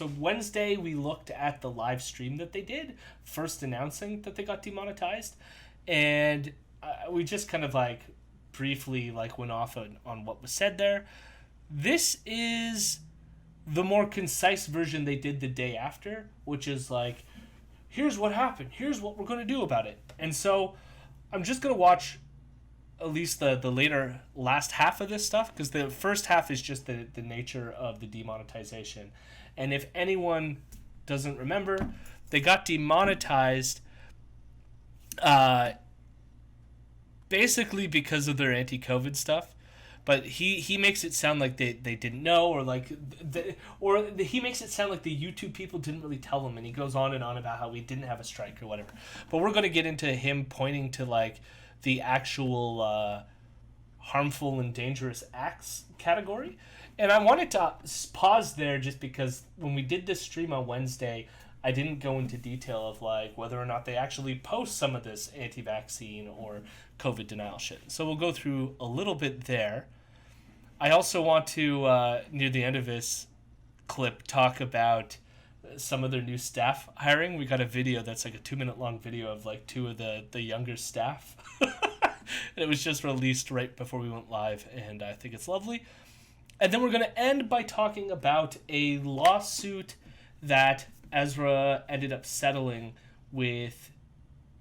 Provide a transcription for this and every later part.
So Wednesday, we looked at the live stream that they did, first announcing that they got demonetized. And we just kind of like briefly like went off on what was said there. This is the more concise version they did the day after, which is like, here's what happened, here's what we're going to do about it. And so I'm just going to watch at least the later last half of this stuff, because the first half is just the nature of the demonetization. And if anyone doesn't remember, they got demonetized basically because of their anti-COVID stuff. But he makes it sound like they didn't know, or like he makes it sound like the YouTube people didn't really tell him, and he goes on and on about how we didn't have a strike or whatever. But we're going to get into him pointing to like the actual harmful and dangerous acts category. And I wanted to pause there just because when we did this stream on Wednesday, I didn't go into detail of like whether or not they actually post some of this anti-vaccine or COVID denial shit. So we'll go through a little bit there. I also want to, near the end of this clip, talk about some of their new staff hiring. We got a video that's like a 2-minute long video of like two of the younger staff. It was just released right before we went live, and I think it's lovely. And then we're going to end by talking about a lawsuit that Ezra ended up settling with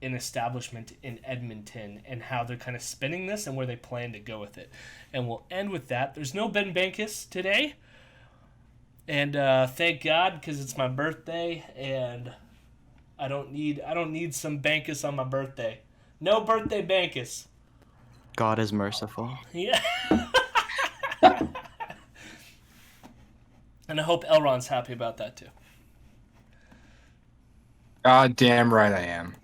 an establishment in Edmonton, and how they're kind of spinning this and where they plan to go with it. And we'll end with that. There's no Ben Bankus today, and thank God, because it's my birthday, and I don't need some Bankus on my birthday. No birthday Bankus. God is merciful. Yeah. And I hope Elron's happy about that too. God damn right I am.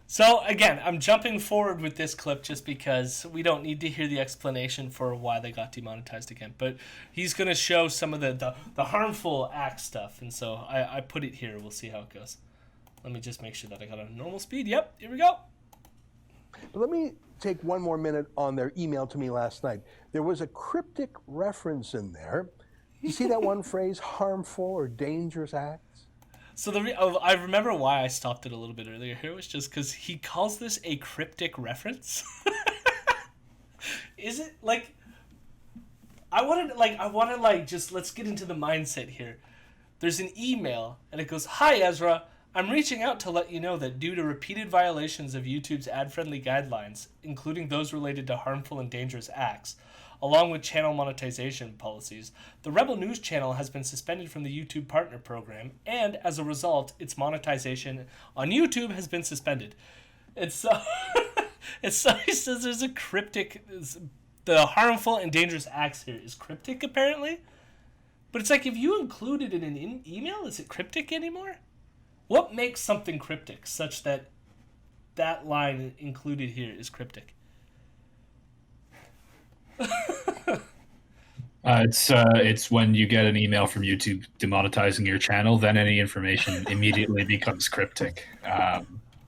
So again, I'm jumping forward with this clip just because we don't need to hear the explanation for why they got demonetized again. But he's going to show some of the harmful act stuff, and so I put it here. We'll see how it goes. Let me just make sure that I got a normal speed. Yep, here we go. But let me take one more minute on their email to me last night. There was a cryptic reference in there. You see that one phrase, harmful or dangerous acts? So I remember why I stopped it a little bit earlier here was just because he calls this a cryptic reference. Is it like? I want to just let's get into the mindset here. There's an email and it goes, "Hi Ezra, I'm reaching out to let you know that due to repeated violations of YouTube's ad-friendly guidelines, including those related to harmful and dangerous acts, along with channel monetization policies, the Rebel News channel has been suspended from the YouTube Partner Program, and as a result, its monetization on YouTube has been suspended." It's so he says there's a cryptic, the harmful and dangerous acts here is cryptic apparently, but it's like if you include it in an email, is it cryptic anymore? What makes something cryptic such that that line included here is cryptic? It's when you get an email from YouTube demonetizing your channel, then any information immediately becomes cryptic.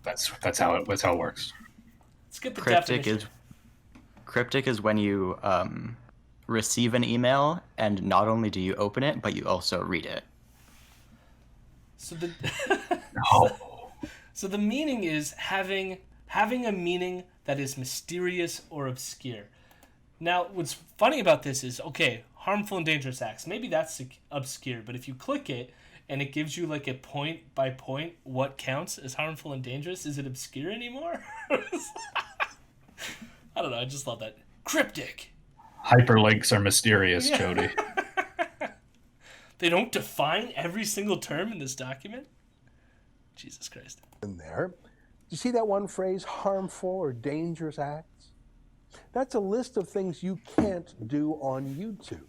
That's how it works. Let's get the definition. Cryptic is when you receive an email, and not only do you open it, but you also read it. So the No. so the meaning is having a meaning that is mysterious or obscure. Now, what's funny about this is, okay, harmful and dangerous acts, maybe that's obscure, but if you click it and it gives you like a point by point what counts as harmful and dangerous, is it obscure anymore? I don't know, I just love that. Cryptic. Hyperlinks are mysterious, yeah. Jody. They don't define every single term in this document? Jesus Christ. In there. You see that one phrase, harmful or dangerous acts? That's a list of things you can't do on YouTube.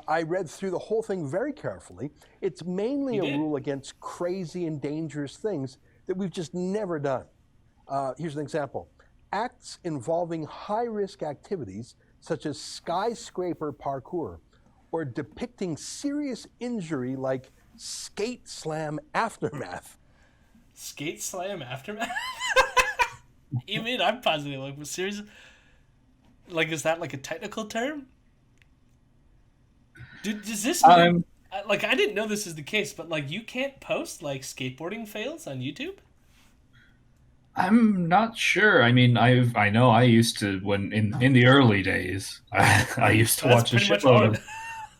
I read through the whole thing very carefully. It's mainly a rule against crazy and dangerous things that we've just never done. Here's an example. Acts involving high-risk activities such as skyscraper parkour or depicting serious injury like skate slam aftermath. Skate slam aftermath? You mean I'm positive, like, serious? Like, is that like a technical term? Does this mean, Um, like, I didn't know this is the case, but like you can't post like skateboarding fails on YouTube? I'm not sure. I mean, I know I used to when in the early days. I used to That's watch a pretty much shitload all. of.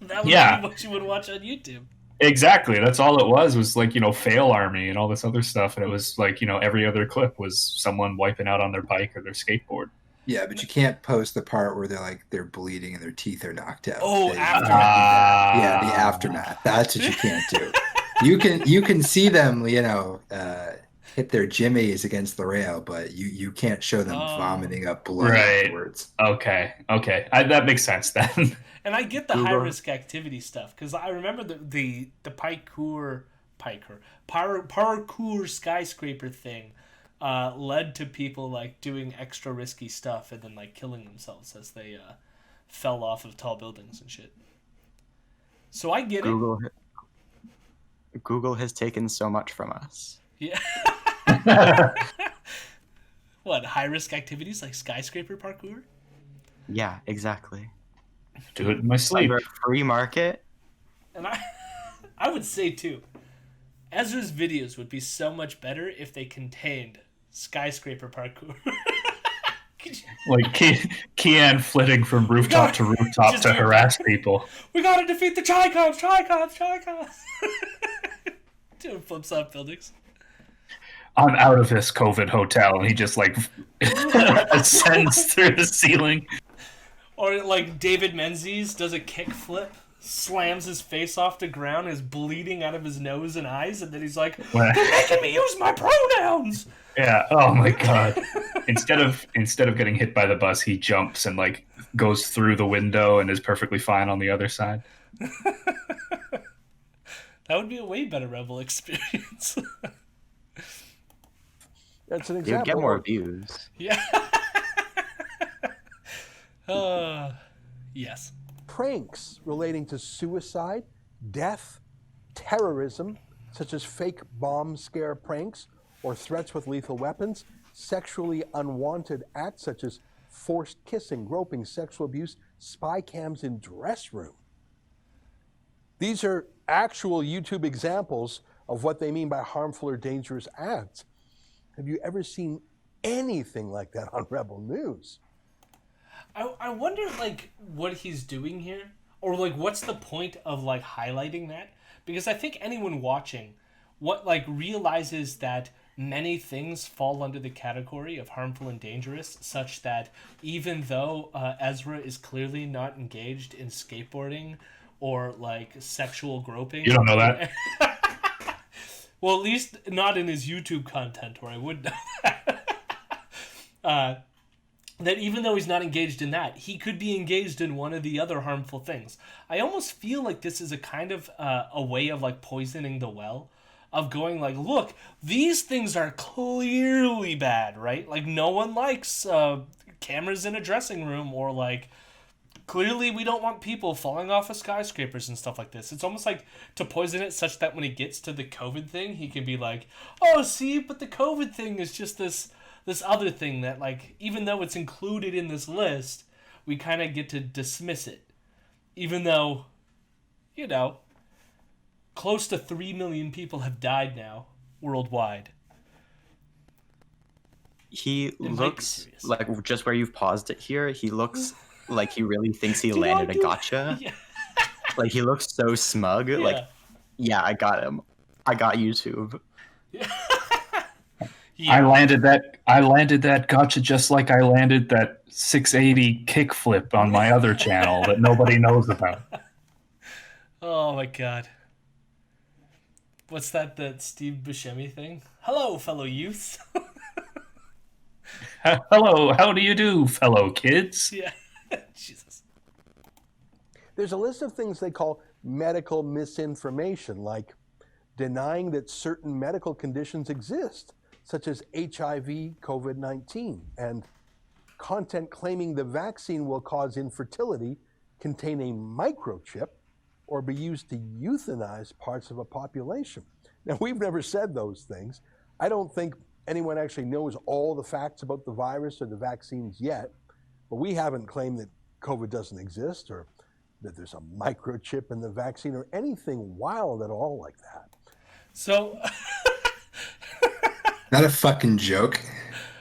That would be Yeah, what you would watch on YouTube. exactly. That's all it was like, fail army and all this other stuff. And it was like, every other clip was someone wiping out on their bike or their skateboard. Yeah, but you can't post the part where they're bleeding and their teeth are knocked out. Oh, You aftermath. can't do that. Yeah, the Ah. aftermath. That's what you can't do. You can see them, hit their jimmies against the rail, but you can't show them vomiting up blood Right. afterwards. Okay. That makes sense then. And I get the Google. high risk activity stuff because I remember the parkour skyscraper thing led to people like doing extra risky stuff and then like killing themselves as they fell off of tall buildings and shit. So I get Google has taken so much from us. it. Yeah. What, high risk activities like skyscraper parkour? Yeah, exactly. Do it in my sleep. Under a free market. And I would say too, Ezra's videos would be so much better if they contained skyscraper parkour. Like Kean flitting from rooftop to rooftop Just to do- harass people. We gotta defeat the Tricons! Doing flips off buildings. I'm out of this COVID hotel, and he just like ascends through the ceiling. Or like David Menzies does a kickflip, slams his face off the ground, is bleeding out of his nose and eyes, and then he's like, Well- "They're making me use my pronouns." Yeah. Oh my god. Instead of getting hit by the bus, he jumps and like goes through the window and is perfectly fine on the other side. That would be a way better Rebel experience. That's an They would example. get more views. Yeah. Yes. Pranks relating to suicide, death, terrorism, such as fake bomb scare pranks or threats with lethal weapons, sexually unwanted acts such as forced kissing, groping, sexual abuse, spy cams in dress room. These are actual YouTube examples of what they mean by harmful or dangerous acts. Have you ever seen anything like that on Rebel News? I wonder, like, what he's doing here, or like, what's the point of like highlighting that? Because I think anyone watching, realizes that many things fall under the category of harmful and dangerous, such that even though Ezra is clearly not engaged in skateboarding or like sexual groping, You don't know that. well, at least not in his YouTube content, or I would know that. That even though he's not engaged in that, he could be engaged in one of the other harmful things. I almost feel like this is a kind of a way of like poisoning the well, of going like, look, these things are clearly bad, right? Like no one likes cameras in a dressing room, or like clearly we don't want people falling off of skyscrapers and stuff like this. It's almost like to poison it such that when he gets to the COVID thing, he can be like, oh, see, but the COVID thing is just this other thing that, like, even though it's included in this list, we kind of get to dismiss it. Even though, close to 3 million people have died now worldwide. He might be looks serious. like, just where you've paused it here, he looks like he really thinks he Do landed not a do- gotcha. Yeah. Like, he looks so smug. Like, yeah, I got him. I got YouTube. Yeah. I landed that gotcha just like I landed that 680 kickflip on my other channel that nobody knows about. Oh my god. What's that Steve Buscemi thing? Hello, fellow youths. Hello, how do you do, fellow kids? Yeah. Jesus. There's a list of things they call medical misinformation, like denying that certain medical conditions exist, such as HIV, COVID-19, and content claiming the vaccine will cause infertility, contain a microchip, or be used to euthanize parts of a population. Now, we've never said those things. I don't think anyone actually knows all the facts about the virus or the vaccines yet, but we haven't claimed that COVID doesn't exist or that there's a microchip in the vaccine or anything wild at all like that. So, Not a fucking joke.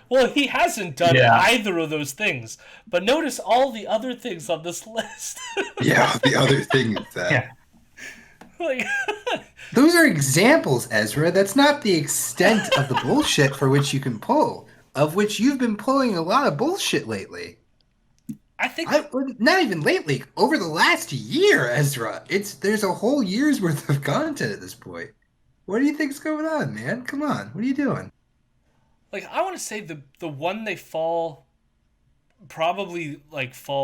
well, he hasn't done Yeah. either of those things. But notice all the other things on this list. Yeah, the other thing is that. Yeah. Like, Those are examples, Ezra. That's not the extent of the bullshit for which you can pull, of which you've been pulling a lot of bullshit lately. I think Not even lately, over the last year, Ezra. There's a whole year's worth of content at this point. What do you think's going on, man? Come on, what are you doing? like I want to say the one they fall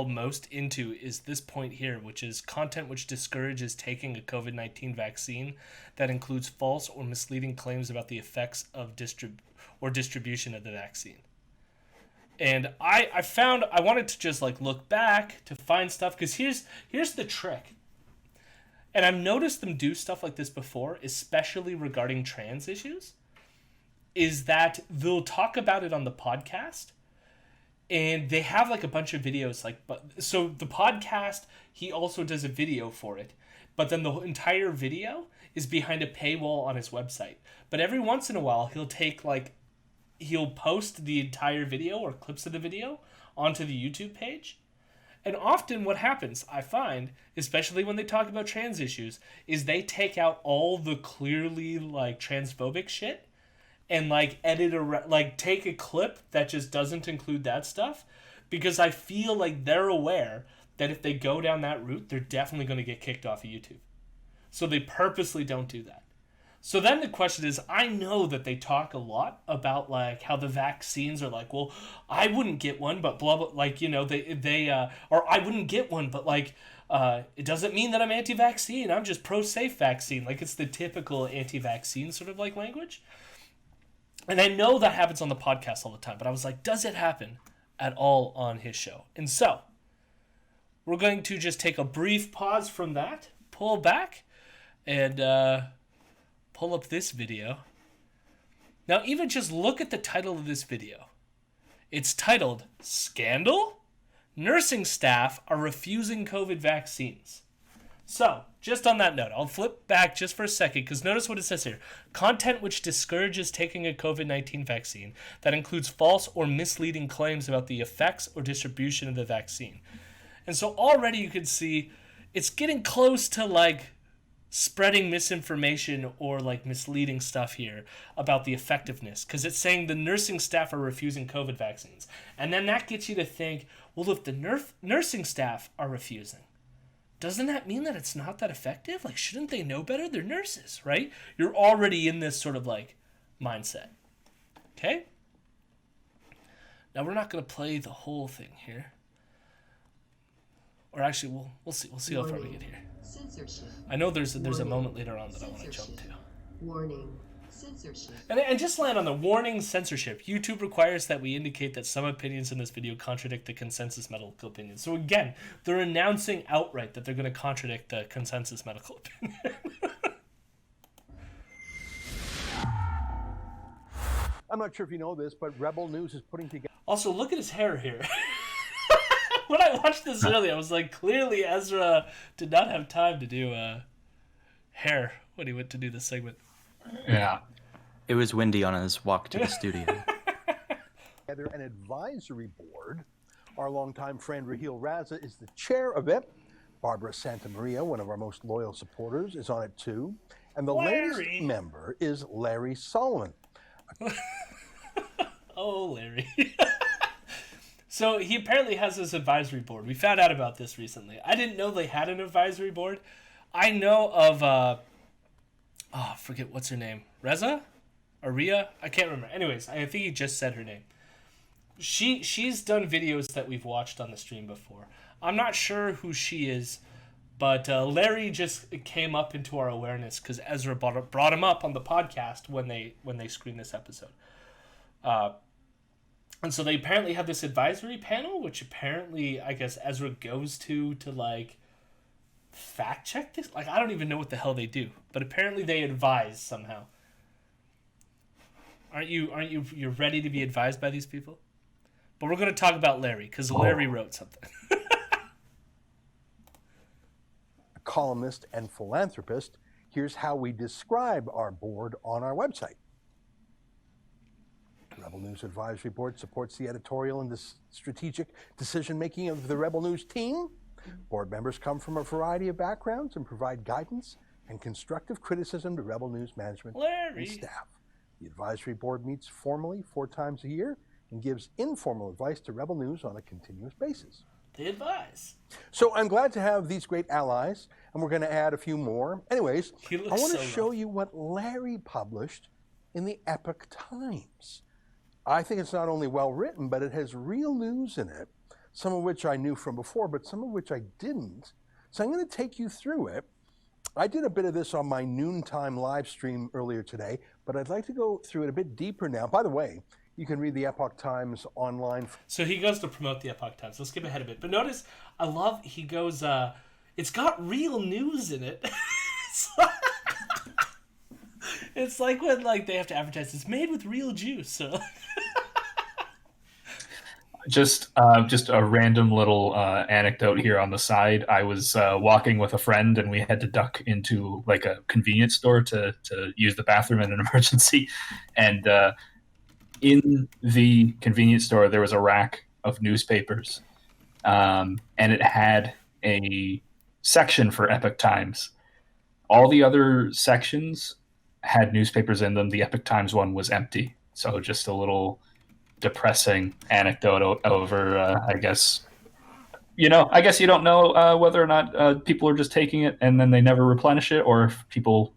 most into is this point here, which is content which discourages taking a COVID-19 vaccine that includes false or misleading claims about the effects of distribution of the vaccine. And I wanted to just like look back to find stuff, because here's the trick. And I've noticed them do stuff like this before, especially regarding trans issues, is that they'll talk about it on the podcast, and they have like a bunch of videos, so the podcast, he also does a video for it, but then the entire video is behind a paywall on his website. But every once in a while he'll post the entire video or clips of the video onto the YouTube page. And often what happens, I find, especially when they talk about trans issues, is they take out all the clearly like transphobic shit and like take a clip that just doesn't include that stuff, because I feel like they're aware that if they go down that route, they're definitely going to get kicked off of YouTube. So they purposely don't do that. So then the question is, I know that they talk a lot about like how the vaccines are like, well, I wouldn't get one, but blah blah, like, you know, or I wouldn't get one, but like it doesn't mean that I'm anti-vaccine. I'm just pro-safe vaccine. Like, it's the typical anti-vaccine sort of like language. And I know that happens on the podcast all the time, but I was like, does it happen at all on his show? And so we're going to just take a brief pause from that, pull back, and pull up this video. Now, even just look at the title of this video. It's titled, Scandal? Nursing staff are refusing COVID vaccines. So, just on that note, I'll flip back just for a second, because notice what it says here. Content which discourages taking a COVID-19 vaccine that includes false or misleading claims about the effects or distribution of the vaccine. And so already you can see it's getting close to like spreading misinformation or like misleading stuff here about the effectiveness, because it's saying the nursing staff are refusing COVID vaccines. And then that gets you to think, well, if the nursing staff are refusing, doesn't that mean that it's not that effective? Like, shouldn't they know better? They're nurses, right? You're already in this sort of like mindset. Okay? Now we're not going to play the whole thing here. Or actually, we'll see how far we get here. Censorship. I know there's a Warning. moment later on that I want to jump to. Warning. Censorship. And just land on the warning censorship. YouTube requires that we indicate that some opinions in this video contradict the consensus medical opinion. So again, they're announcing outright that they're going to contradict the consensus medical opinion. I'm not sure if you know this, but Rebel News is putting together. Also, look at his hair here. When I watched this earlier, I was like, clearly Ezra did not have time to do hair when he went to do this segment. Yeah. It was windy on his walk to the studio. Together an advisory board. Our longtime friend Raheel Raza is the chair of it. Barbara Santamaria, one of our most loyal supporters, is on it too. And the latest member is Larry Solomon. Oh, Larry. So he apparently has this advisory board. We found out about this recently. I didn't know they had an advisory board. I know of, I forget what's her name. Reza? Aria? I can't remember. Anyways, I think he just said her name. She's done videos that we've watched on the stream before. I'm not sure who she is, but Larry just came up into our awareness because Ezra brought him up on the podcast when they screened this episode. And so they apparently have this advisory panel, which apparently I guess Ezra goes to like fact check this. Like, I don't even know what the hell they do, but apparently they advise somehow. Aren't you you're ready to be advised by these people? But we're going to talk about Larry because Larry wrote something. columnist and philanthropist. Here's how we describe our board on our website. Rebel News Advisory Board supports the editorial and the strategic decision-making of the Rebel News team. Board members come from a variety of backgrounds and provide guidance and constructive criticism to Rebel News management and staff. The advisory board meets formally 4 times a year and gives informal advice to Rebel News on a continuous basis. They advise. So I'm glad to have these great allies, and we're going to add a few more. Anyways, I want to show you what Larry published in the Epoch Times. I think it's not only well written, but it has real news in it, some of which I knew from before, but some of which I didn't. So I'm going to take you through it. I did a bit of this on my noontime live stream earlier today, but I'd like to go through it a bit deeper now. By the way, you can read the Epoch Times online. So he goes to promote the Epoch Times. Let's skip ahead a bit. But notice, I love, he goes, it's got real news in it. It's like when they have to advertise, it's made with real juice. So. Just a random little anecdote here on the side. I was walking with a friend, and we had to duck into a convenience store to use the bathroom in an emergency. And in the convenience store, there was a rack of newspapers, and it had a section for Epoch Times. All the other sections had newspapers in them. The Epoch Times one was empty. So just a little depressing anecdote over, I guess you don't know whether or not people are just taking it and then they never replenish it, or if people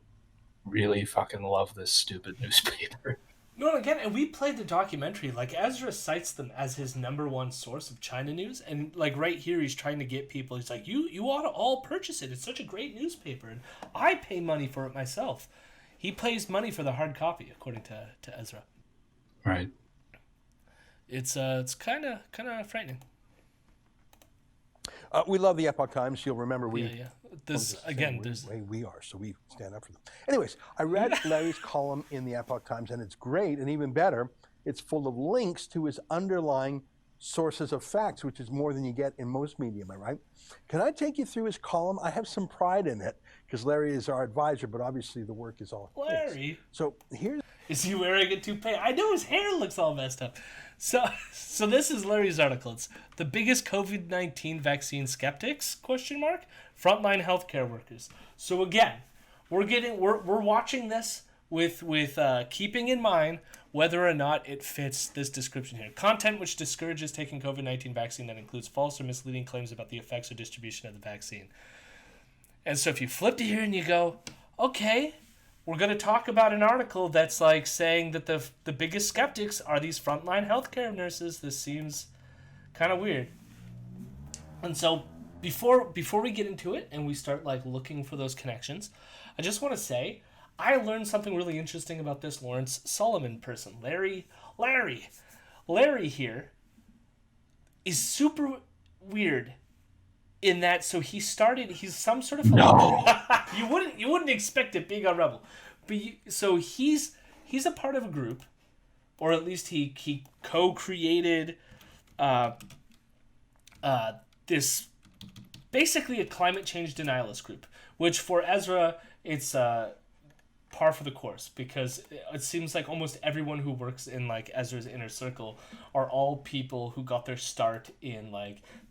really fucking love this stupid newspaper. No, again, and we played the documentary. Ezra cites them as his number one source of China news, and right here, he's trying to get people. He's like, you ought to all purchase it. It's such a great newspaper, and I pay money for it myself. He pays money for the hard copy, according to Ezra. Right. It's kind of frightening. We love the Epoch Times. You'll remember There's way we are, so we stand up for them. Anyways, I read Larry's column in the Epoch Times, and it's great, and even better, it's full of links to his underlying sources of facts, which is more than you get in most media, am I right? Can I take you through his column? I have some pride in it, because Larry is our advisor, but obviously the work is all Larry. his. So here's... Is he wearing a toupee? I know his hair looks all messed up. So this is Larry's article. It's the biggest COVID-19 vaccine skeptics? ? Frontline healthcare workers. So again, we're watching this with keeping in mind whether or not it fits this description here. Content which discourages taking COVID-19 vaccine that includes false or misleading claims about the effects or distribution of the vaccine. And so if you flip to here and you go, okay, we're going to talk about an article that's saying that the biggest skeptics are these frontline healthcare nurses. This seems kind of weird. And so before we get into it and we start looking for those connections, I just want to say I learned something really interesting about this Lawrence Solomon person. Larry here is super weird in that, so he's some sort of you wouldn't expect it being on Rebel, but so he's a part of a group, or at least he co-created this basically a climate change denialist group, which for Ezra it's par for the course, because it seems like almost everyone who works in Ezra's inner circle are all people who got their start in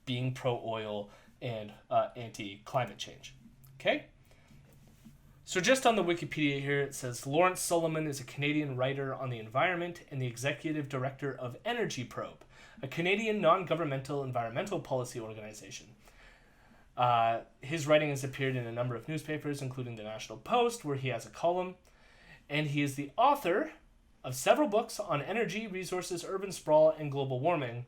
being pro-oil and anti-climate change. Okay? So just on the Wikipedia here, it says Lawrence Solomon is a Canadian writer on the environment and the executive director of Energy Probe, a Canadian non-governmental environmental policy organization. His writing has appeared in a number of newspapers, including the National Post, where he has a column, and he is the author of several books on energy, resources, urban sprawl, and global warming.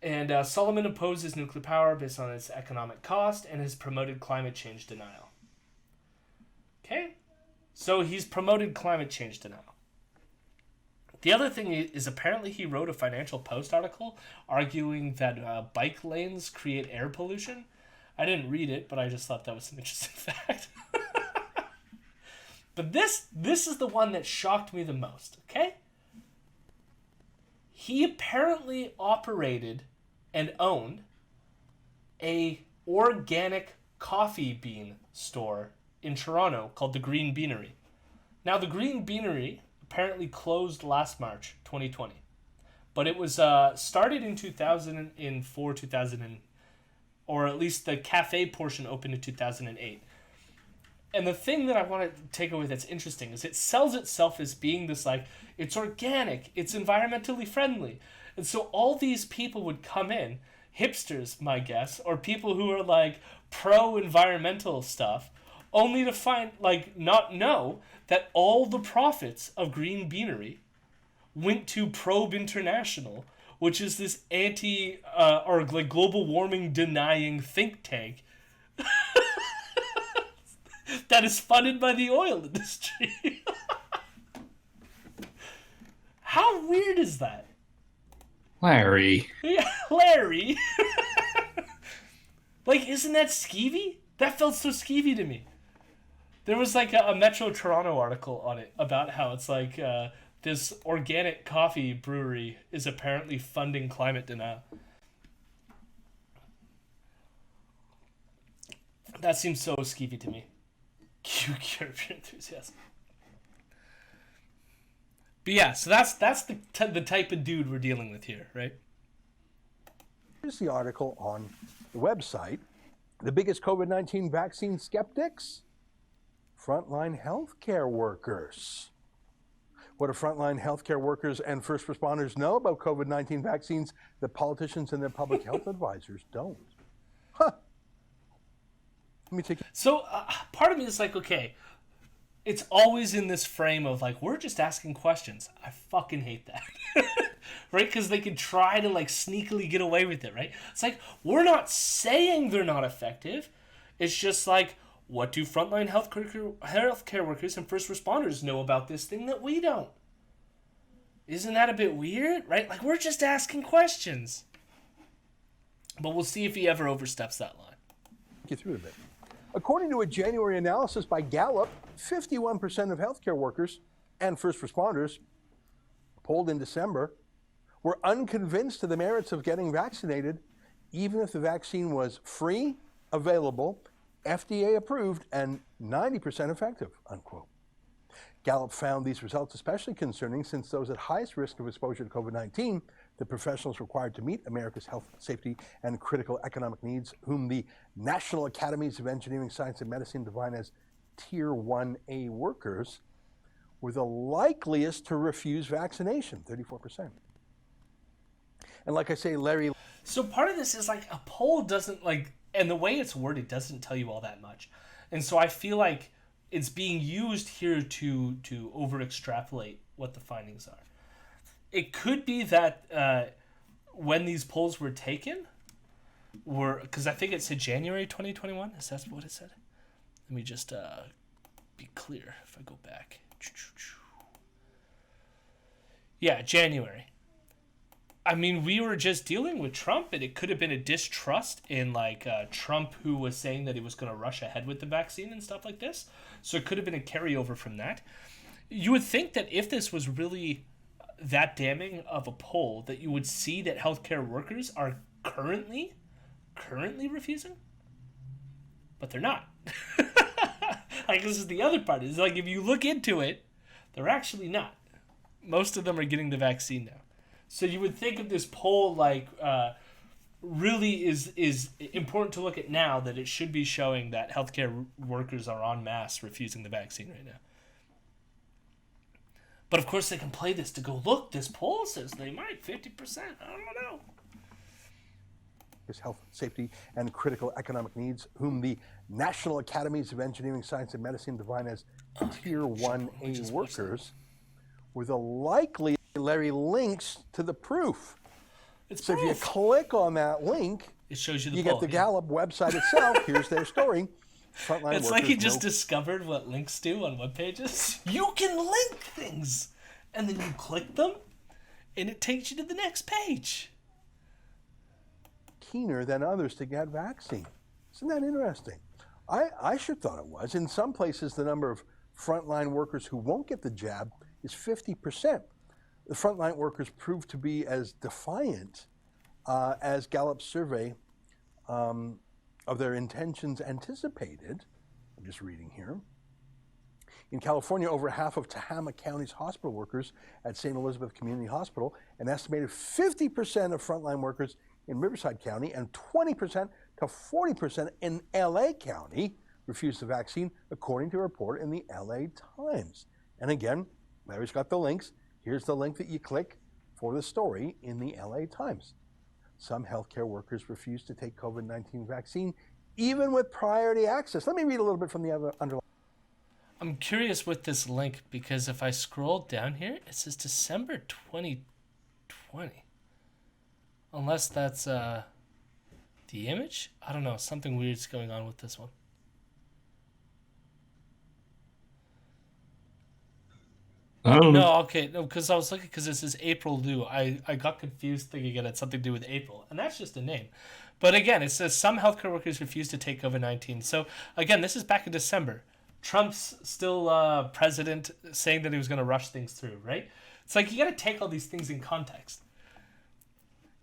And Solomon opposes nuclear power based on its economic cost and has promoted climate change denial. Okay? So he's promoted climate change denial. The other thing is apparently he wrote a Financial Post article arguing that bike lanes create air pollution. I didn't read it, but I just thought that was an interesting fact. But this is the one that shocked me the most, okay? He apparently operated and owned a organic coffee bean store in Toronto called the Green Beanery. Now, the Green Beanery apparently closed last March 2020, but it was started in 2004, 2000, or at least the cafe portion opened in 2008. And the thing that I want to take away that's interesting is it sells itself as being this, like, it's organic, it's environmentally friendly. And so all these people would come in, hipsters, my guess, or people who are like pro-environmental stuff, only to find, like, not know that all the profits of Green Beanery went to Probe International, which is this or like global warming denying think tank that is funded by the oil industry. How weird is that? Larry. Yeah, Larry. Like, isn't that skeevy? That felt so skeevy to me. There was like a Metro Toronto article on it about how it's like this organic coffee brewery is apparently funding climate denial. That seems so skeevy to me. Cure your enthusiasm. But yeah, so that's the type of dude we're dealing with here, right? Here's the article on the website. The biggest COVID-19 vaccine skeptics? Frontline healthcare workers. What do frontline healthcare workers and first responders know about COVID-19 vaccines that politicians and their public health advisors don't? Huh. Let me take. So part of me is like, okay, it's always in this frame of like, we're just asking questions. I fucking hate that. Right? Because they can try to like sneakily get away with it, right? It's like, we're not saying they're not effective. It's just like, what do frontline healthcare workers and first responders know about this thing that we don't? Isn't that a bit weird, right? Like, we're just asking questions. But we'll see if he ever oversteps that line. Get through it a bit. According to a January analysis by Gallup, 51% of healthcare workers and first responders polled in December were unconvinced of the merits of getting vaccinated, even if the vaccine was free, available, FDA approved, and 90% effective, unquote. Gallup found these results especially concerning since those at highest risk of exposure to COVID-19, the professionals required to meet America's health, safety, and critical economic needs, whom the National Academies of Engineering, Science, and Medicine define as Tier 1A workers, were the likeliest to refuse vaccination, 34%. And like I say, Larry... So part of this is like a poll doesn't like, and the way it's worded doesn't tell you all that much. And so I feel like it's being used here to over extrapolate what the findings are. It could be that when these polls were taken, because I think it said January 2021. Is that what it said? Let me just be clear if I go back. Yeah, January. I mean, we were just dealing with Trump, and it could have been a distrust in, like, Trump, who was saying that he was going to rush ahead with the vaccine and stuff like this. So it could have been a carryover from that. You would think that if this was really that damning of a poll, that you would see that healthcare workers are currently refusing. But they're not. Like, this is the other part. It's like, if you look into it, they're actually not. Most of them are getting the vaccine now. So you would think of this poll like really is important to look at now, that it should be showing that healthcare workers are en masse refusing the vaccine right now. But of course they can play this to go, look, this poll says they might, 50%. I don't know. His health, safety, and critical economic needs, whom the National Academies of Engineering, Science, and Medicine define as Tier 1A workers, were the likely Larry links to the proof. It's so proof. If you click on that link, it shows you the you poll, get the Gallup website itself. Here's their story. Frontline it's like he just discovered what links do on web pages. You can link things, and then you click them, and it takes you to the next page. Keener than others to get vaccine. Isn't that interesting? I should thought it was. In some places, the number of frontline workers who won't get the jab is 50%. The frontline workers proved to be as defiant as Gallup's survey of their intentions anticipated. I'm just reading here. In California, over half of Tehama County's hospital workers at St. Elizabeth Community Hospital, an estimated 50% of frontline workers in Riverside County, and 20% to 40% in LA County refused the vaccine, according to a report in the LA Times. And again, Larry's got the links. Here's the link that you click for the story in the LA Times. Some healthcare workers refuse to take COVID-19 vaccine, even with priority access. Let me read a little bit from the other underlying. I'm curious with this link because if I scroll down here, it says December 2020. Unless that's the image? I don't know. Something weird's going on with this one. I don't know. No, okay. No, because I was looking because this is April Lou. I got confused thinking it had something to do with April. And that's just a name. But again, it says some healthcare workers refuse to take COVID-19. So again, this is back in December. Trump's still president, saying that he was going to rush things through, right? It's like you got to take all these things in context.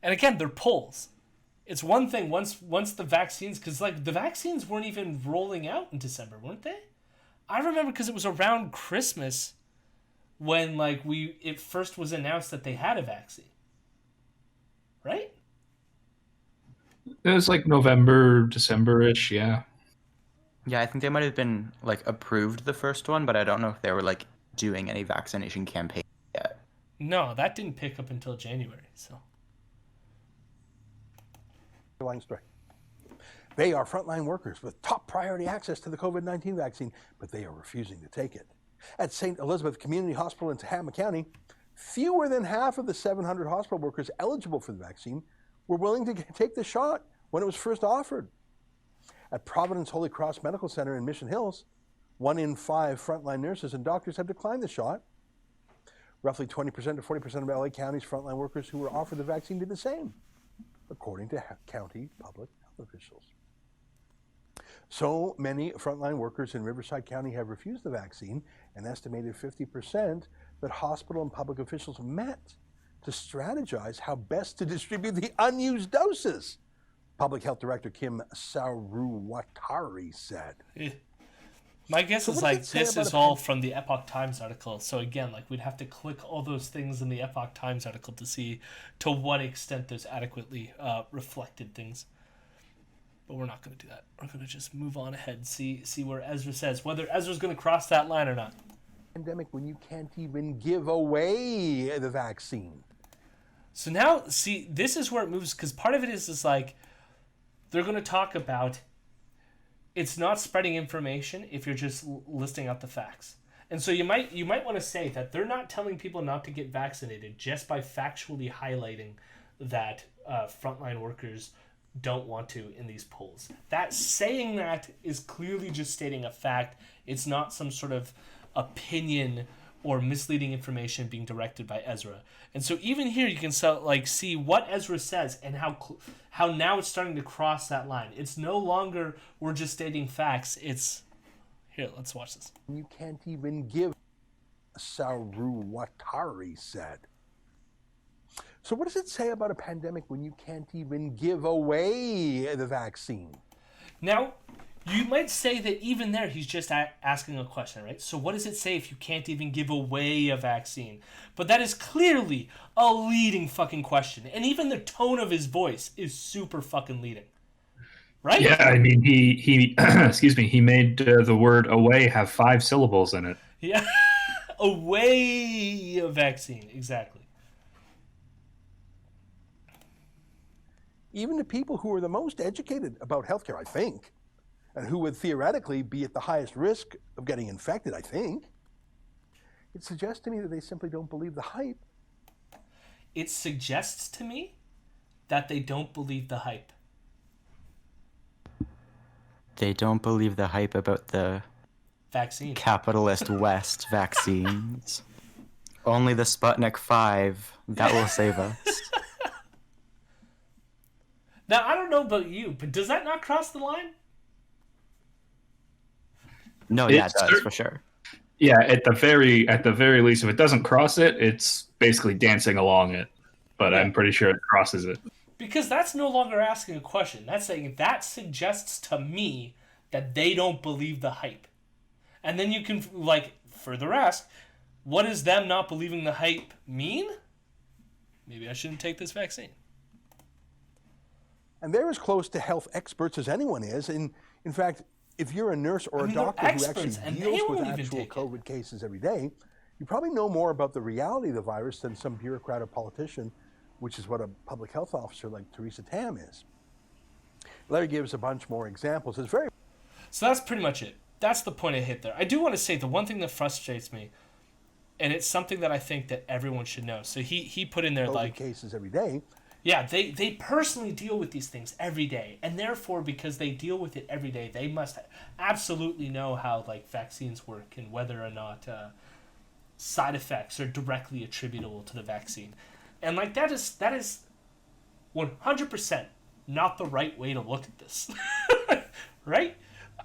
And again, they're polls. It's one thing once the vaccines, because like the vaccines weren't even rolling out in December, weren't they? I remember because it was around Christmas when like it first was announced that they had a vaccine, right? It was like November, December-ish, yeah. Yeah, I think they might have been like approved the first one, but I don't know if they were like doing any vaccination campaign yet. No, that didn't pick up until January. So Story. They are frontline workers with top priority access to the COVID-19 vaccine, but they are refusing to take it. At St. Elizabeth Community Hospital in Tehama County, fewer than half of the 700 hospital workers eligible for the vaccine were willing to take the shot when it was first offered. At Providence Holy Cross Medical Center in Mission Hills, 1 in 5 frontline nurses and doctors have declined the shot. Roughly 20% to 40% of LA County's frontline workers who were offered the vaccine did the same, according to county public health officials. So many frontline workers in Riverside County have refused the vaccine, an estimated 50%, that hospital and public officials met to strategize how best to distribute the unused doses. Public Health Director Kim Saruwatari said. My guess So is what does like it say this about is a all from the Epoch Times article. So again, like we'd have to click all those things in the Epoch Times article to see to what extent there's adequately reflected things. But we're not going to do that. We're going to just move on ahead, see where Ezra says, whether Ezra's going to cross that line or not. Pandemic when you can't even give away the vaccine. So now, see, this is where it moves, because part of it is like, they're going to talk about it's not spreading information if you're just listing out the facts. And so you might want to say that they're not telling people not to get vaccinated just by factually highlighting that frontline workers don't want to in these polls. That saying that is clearly just stating a fact. It's not some sort of opinion or misleading information being directed by Ezra. And so even here you can see what Ezra says and how now it's starting to cross that line. It's no longer we're just stating facts. It's here, let's watch this. You can't even give, Saruwatari said. So what does it say about a pandemic when you can't even give away the vaccine? Now, you might say that even there, he's just asking a question, right? So what does it say if you can't even give away a vaccine? But that is clearly a leading fucking question. And even the tone of his voice is super fucking leading. Right? Yeah, I mean, he excuse me, he made the word away have 5 syllables in it. Yeah. Away a vaccine, exactly. Even to people who are the most educated about healthcare, I think, and who would theoretically be at the highest risk of getting infected, I think, it suggests to me that they simply don't believe the hype. It suggests to me that they don't believe the hype. They don't believe the hype about the Vaccine. capitalist West vaccines. Only the Sputnik 5, that will save us. Now, I don't know about you, but does that not cross the line? No, yeah, it It's does, for sure. Yeah, at the very least, if it doesn't cross it, it's basically dancing along it. But Yeah. I'm pretty sure it crosses it. Because that's no longer asking a question. That's saying that suggests to me that they don't believe the hype. And then you can, like, further ask, what does them not believing the hype mean? Maybe I shouldn't take this vaccine. And they're as close to health experts as anyone is. In fact, if you're a nurse or a doctor who actually deals with actual COVID cases every day, you probably know more about the reality of the virus than some bureaucrat or politician, which is what a public health officer like Theresa Tam is. Larry gives a bunch more examples. It's very... So that's pretty much it. That's the point I hit there. I do want to say the one thing that frustrates me, and it's something that I think that everyone should know. So he put in there, COVID like, cases every day. Yeah, they personally deal with these things every day, and therefore, because they deal with it every day, they must absolutely know how, like, vaccines work and whether or not side effects are directly attributable to the vaccine. And, like, that is 100% not the right way to look at this. Right?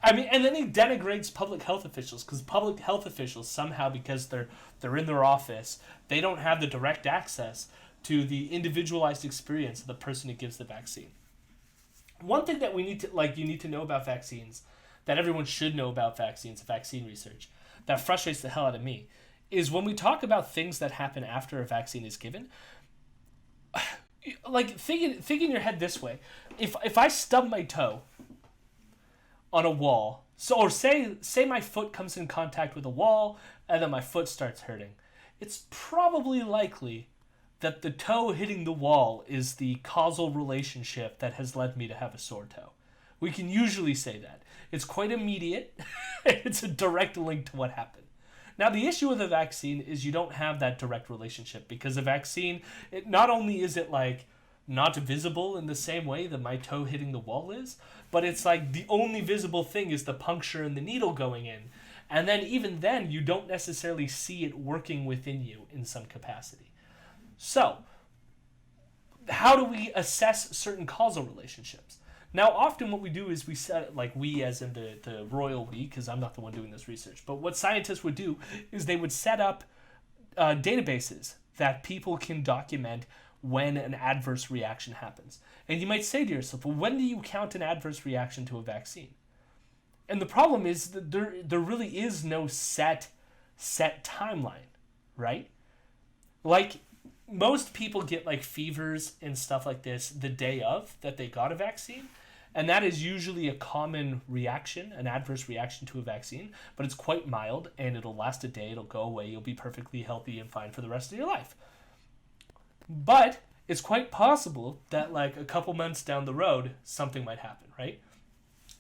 I mean, and then he denigrates public health officials, because public health officials somehow, because they're in their office, they don't have the direct access to the individualized experience of the person who gives the vaccine. One thing that we need to, like, you need to know about vaccines, that everyone should know about vaccines, vaccine research, that frustrates the hell out of me, is when we talk about things that happen after a vaccine is given, like, think in your head this way. If I stub my toe on a wall, or say my foot comes in contact with a wall, and then my foot starts hurting, it's probably likely that the toe hitting the wall is the causal relationship that has led me to have a sore toe. We can usually say that. It's quite immediate. It's a direct link to what happened. Now, the issue with a vaccine is you don't have that direct relationship, because a vaccine, not only is it, like, not visible in the same way that my toe hitting the wall is, but it's like the only visible thing is the puncture and the needle going in. And then even then, you don't necessarily see it working within you in some capacity. So, how do we assess certain causal relationships? Now, often what we do is we set, like, we as in the royal we, because I'm not the one doing this research, but what scientists would do is they would set up databases that people can document when an adverse reaction happens. And you might say to yourself, well, when do you count an adverse reaction to a vaccine? And the problem is that there really is no set timeline, right? Like, most people get, like, fevers and stuff like this the day of that they got a vaccine, and that is usually a common reaction, an adverse reaction to a vaccine, but it's quite mild, and it'll last a day, it'll go away, you'll be perfectly healthy and fine for the rest of your life. But it's quite possible that, like, a couple months down the road, something might happen, right?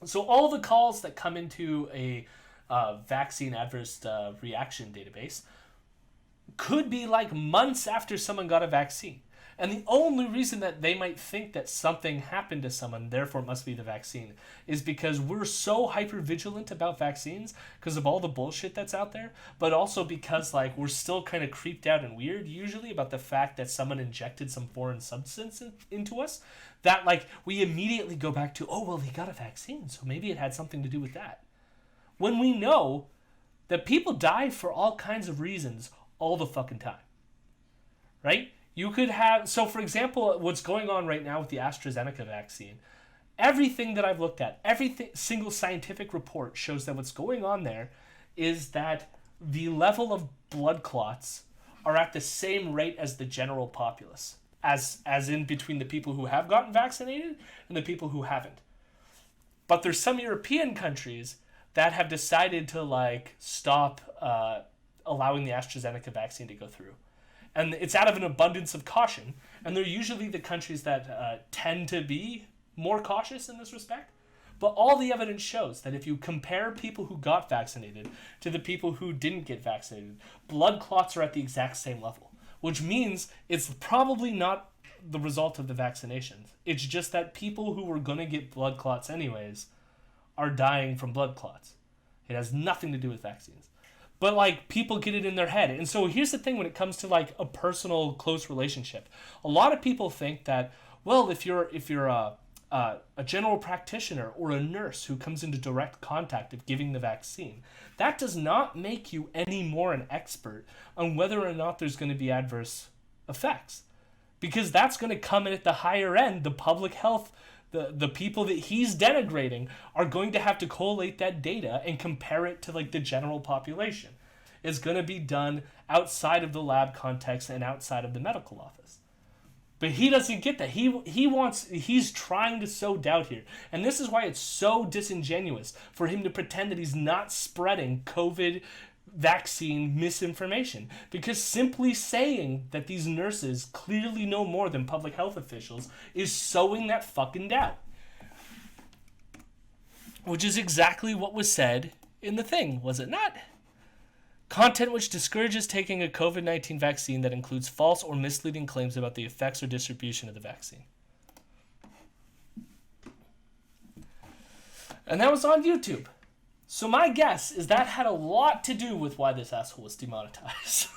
So all the calls that come into a vaccine adverse reaction database could be, like, months after someone got a vaccine. And the only reason that they might think that something happened to someone, therefore it must be the vaccine, is because we're so hyper-vigilant about vaccines because of all the bullshit that's out there, but also because, like, we're still kind of creeped out and weird, usually, about the fact that someone injected some foreign substance into us, that, like, we immediately go back to, oh, well, they got a vaccine, so maybe it had something to do with that. When we know that people die for all kinds of reasons all the fucking time, right? You could have, so for example, what's going on right now with the AstraZeneca vaccine, everything that I've looked at, single scientific report shows that what's going on there is that the level of blood clots are at the same rate as the general populace, as in between the people who have gotten vaccinated and the people who haven't. But there's some European countries that have decided to, like, stop allowing the AstraZeneca vaccine to go through. And it's out of an abundance of caution. And they're usually the countries that tend to be more cautious in this respect. But all the evidence shows that if you compare people who got vaccinated to the people who didn't get vaccinated, blood clots are at the exact same level. Which means it's probably not the result of the vaccinations. It's just that people who were going to get blood clots anyways are dying from blood clots. It has nothing to do with vaccines. But, like, people get it in their head. And so here's the thing when it comes to, like, a personal, close relationship. A lot of people think that, well, if you're a general practitioner or a nurse who comes into direct contact of giving the vaccine, that does not make you any more an expert on whether or not there's going to be adverse effects. because that's going to come in at the higher end. The public health, the people that he's denigrating are going to have to collate that data and compare it to like the general population. It's going to be done outside of the lab context and outside of the medical office. But he doesn't get that. He's trying to sow doubt here. And this is why it's so disingenuous for him to pretend that he's not spreading COVID vaccine misinformation. Because simply saying that these nurses clearly know more than public health officials is sowing that fucking doubt. Which is exactly what was said in the thing, was it not? Content which discourages taking a COVID-19 vaccine that includes false or misleading claims about the effects or distribution of the vaccine. And that was on YouTube. So my guess is that had a lot to do with why this asshole was demonetized.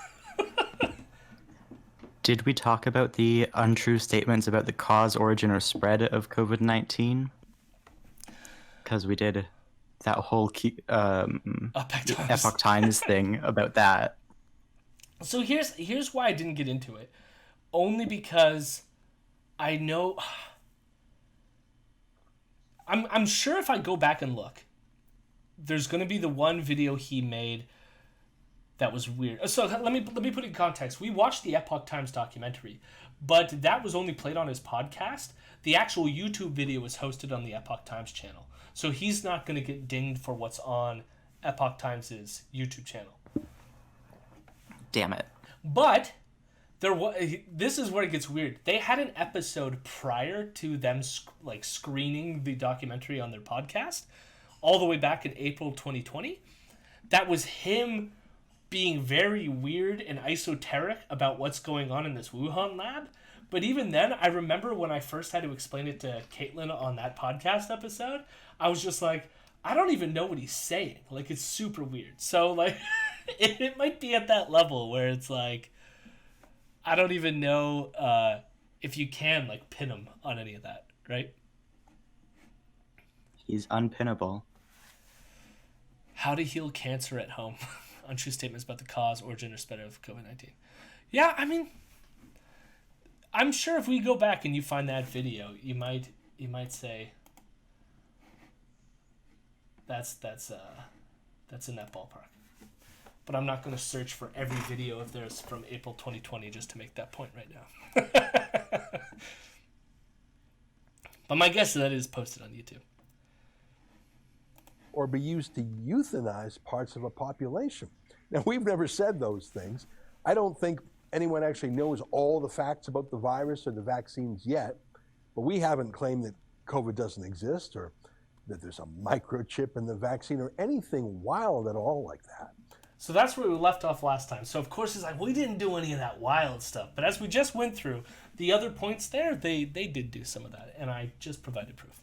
Did we talk about the untrue statements about the cause, origin, or spread of COVID-19? Because we did that whole Epoch Times thing about that. So here's why I didn't get into it. Only because I know... I'm sure if I go back and look, there's going to be the one video he made that was weird. So let me put it in context. We watched the Epoch Times documentary, but that was only played on his podcast. The actual YouTube video was hosted on the Epoch Times channel. So he's not going to get dinged for what's on Epoch Times' YouTube channel. Damn it. But this is where it gets weird. They had an episode prior to them screening the documentary on their podcast, all the way back in April 2020. That was him being very weird and esoteric about what's going on in this Wuhan lab. But even then, I remember when I first had to explain it to Caitlin on that podcast episode, I was just like, I don't even know what he's saying. Like, it's super weird. So, like, it might be at that level where it's like, I don't even know if you can, like, pin him on any of that, right? He's unpinnable. How to heal cancer at home. Untrue statements about the cause, origin, or spread of COVID-19. Yeah, I mean, I'm sure if we go back and you find that video, you might say that's in that ballpark. But I'm not going to search for every video if there's from April 2020 just to make that point right now. But my guess is that it is posted on YouTube. Or be used to euthanize parts of a population. Now, we've never said those things. I don't think anyone actually knows all the facts about the virus or the vaccines yet, but we haven't claimed that COVID doesn't exist or that there's a microchip in the vaccine or anything wild at all like that. So that's where we left off last time. So of course it's like, we didn't do any of that wild stuff. But as we just went through the other points there, they did do some of that. And I just provided proof.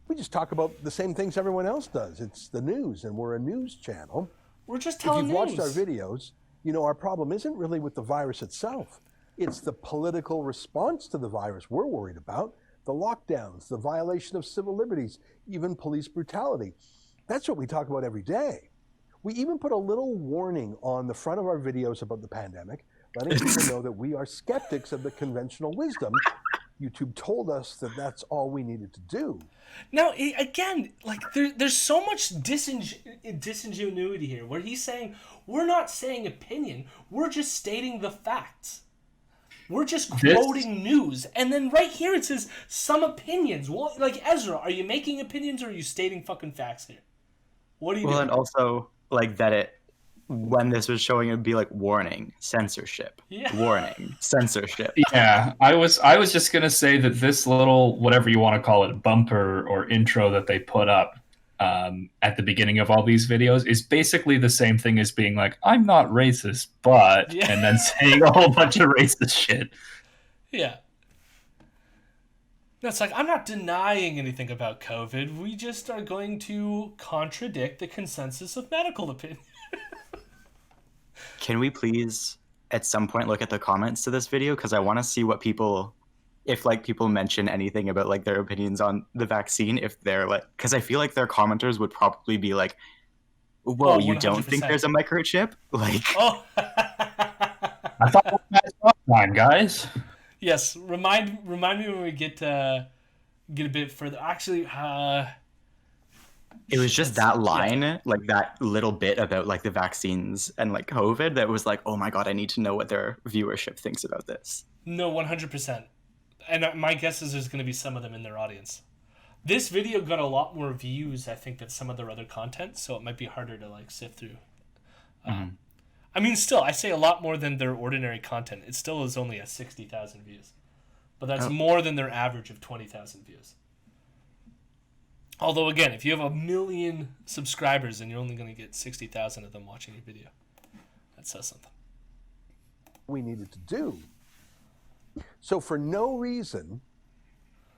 We just talk about the same things everyone else does. It's the news, and we're a news channel. We're just telling news. If you've watched our videos, you know our problem isn't really with the virus itself. It's the political response to the virus we're worried about. The lockdowns, the violation of civil liberties, even police brutality. That's what we talk about every day. We even put a little warning on the front of our videos about the pandemic, letting people know that we are skeptics of the conventional wisdom. YouTube told us that that's all we needed to do. Now, again, like there's so much disingenuity here where he's saying, we're not saying opinion, we're just stating the facts. We're just quoting news. And then right here it says some opinions. Well, like, Ezra, are you making opinions or are you stating fucking facts here? What are you doing? Well, and also, like, that it, when this was showing, it would be like, warning, censorship. Yeah. Warning, censorship. Yeah, I was just going to say that this little, whatever you want to call it, bumper or intro that they put up at the beginning of all these videos is basically the same thing as being like, I'm not racist, but, Yeah. and then saying a whole bunch of racist shit. Yeah. That's like, I'm not denying anything about COVID. We just are going to contradict the consensus of medical opinion. Can we please, at some point, look at the comments to this video? Because I want to see what people, if, like, people mention anything about, like, their opinions on the vaccine, if they're, like, because I feel like their commenters would probably be like, whoa, Oh, you don't think 100%. there's a microchip? Like, Oh. I thought we had a stop line, guys. Yes, remind me when we get a bit further. Actually, It was just that yeah. line, like that little bit about like the vaccines and like COVID that was like, oh my God, I need to know what their viewership thinks about this. No, 100%. And my guess is there's going to be some of them in their audience. This video got a lot more views, I think, than some of their other content, so it might be harder to like sift through. I mean, still, I say a lot more than their ordinary content. It still is only at 60,000 views, but that's more than their average of 20,000 views. Although, again, if you have 1 million subscribers and you're only going to get 60,000 of them watching your video, that says something. We needed to do. So for no reason,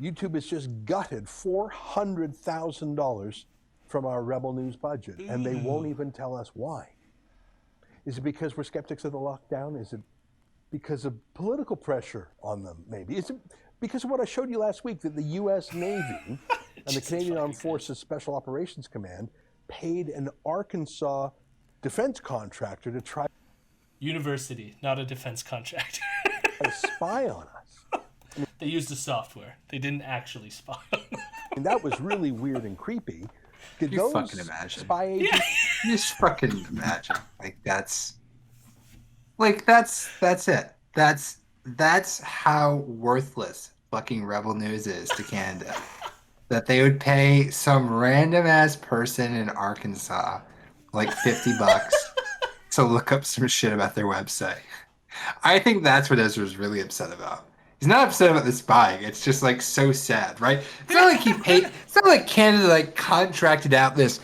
YouTube has just gutted $400,000 from our Rebel News budget, and they won't even tell us why. Is it because we're skeptics of the lockdown? Is it because of political pressure on them, maybe? Is it because of what I showed you last week, that the U.S. Navy and the Canadian Armed Forces Special Operations Command paid an Arkansas defense contractor to try University, not a defense contractor. to spy on us? They used the software. They didn't actually spy on them. And that was really weird and creepy. Did You those fucking imagine. spy agents You just fucking imagine. That's it. That's how worthless fucking Rebel News is to Canada. That they would pay some random ass person in Arkansas like $50 to look up some shit about their website. I think that's what Ezra's really upset about. He's not upset about the spying. It's just like so sad, right? It's not like he paid. It's not like Canada like contracted out this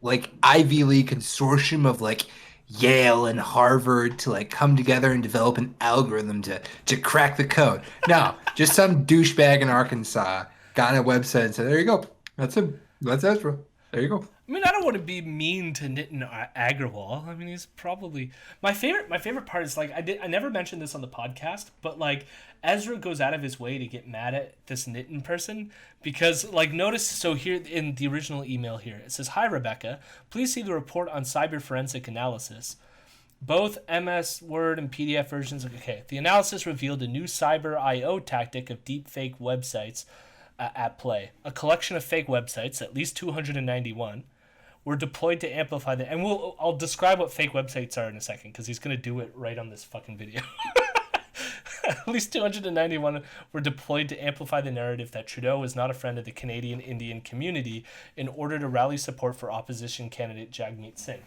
like Ivy League consortium of like Yale and Harvard to like come together and develop an algorithm to crack the code. No, just some douchebag in Arkansas got on a website and said, "There you go. That's him. That's Ezra. There you go." I mean, I don't want to be mean to Nitin Agrawal. I mean, he's probably my favorite part is like I never mentioned this on the podcast, but like Ezra goes out of his way to get mad at this Nitin person because like notice so here in the original email here it says, "Hi Rebecca, please see the report on cyber forensic analysis. Both MS Word and PDF versions." Okay, the analysis revealed a new cyber IO tactic of deep fake websites at play. A collection of fake websites, at least 291. Were deployed to amplify the, and I'll describe what fake websites are in a second because he's gonna do it right on this fucking video. At least 291 were deployed to amplify the narrative that Trudeau is not a friend of the Canadian Indian community in order to rally support for opposition candidate Jagmeet Singh.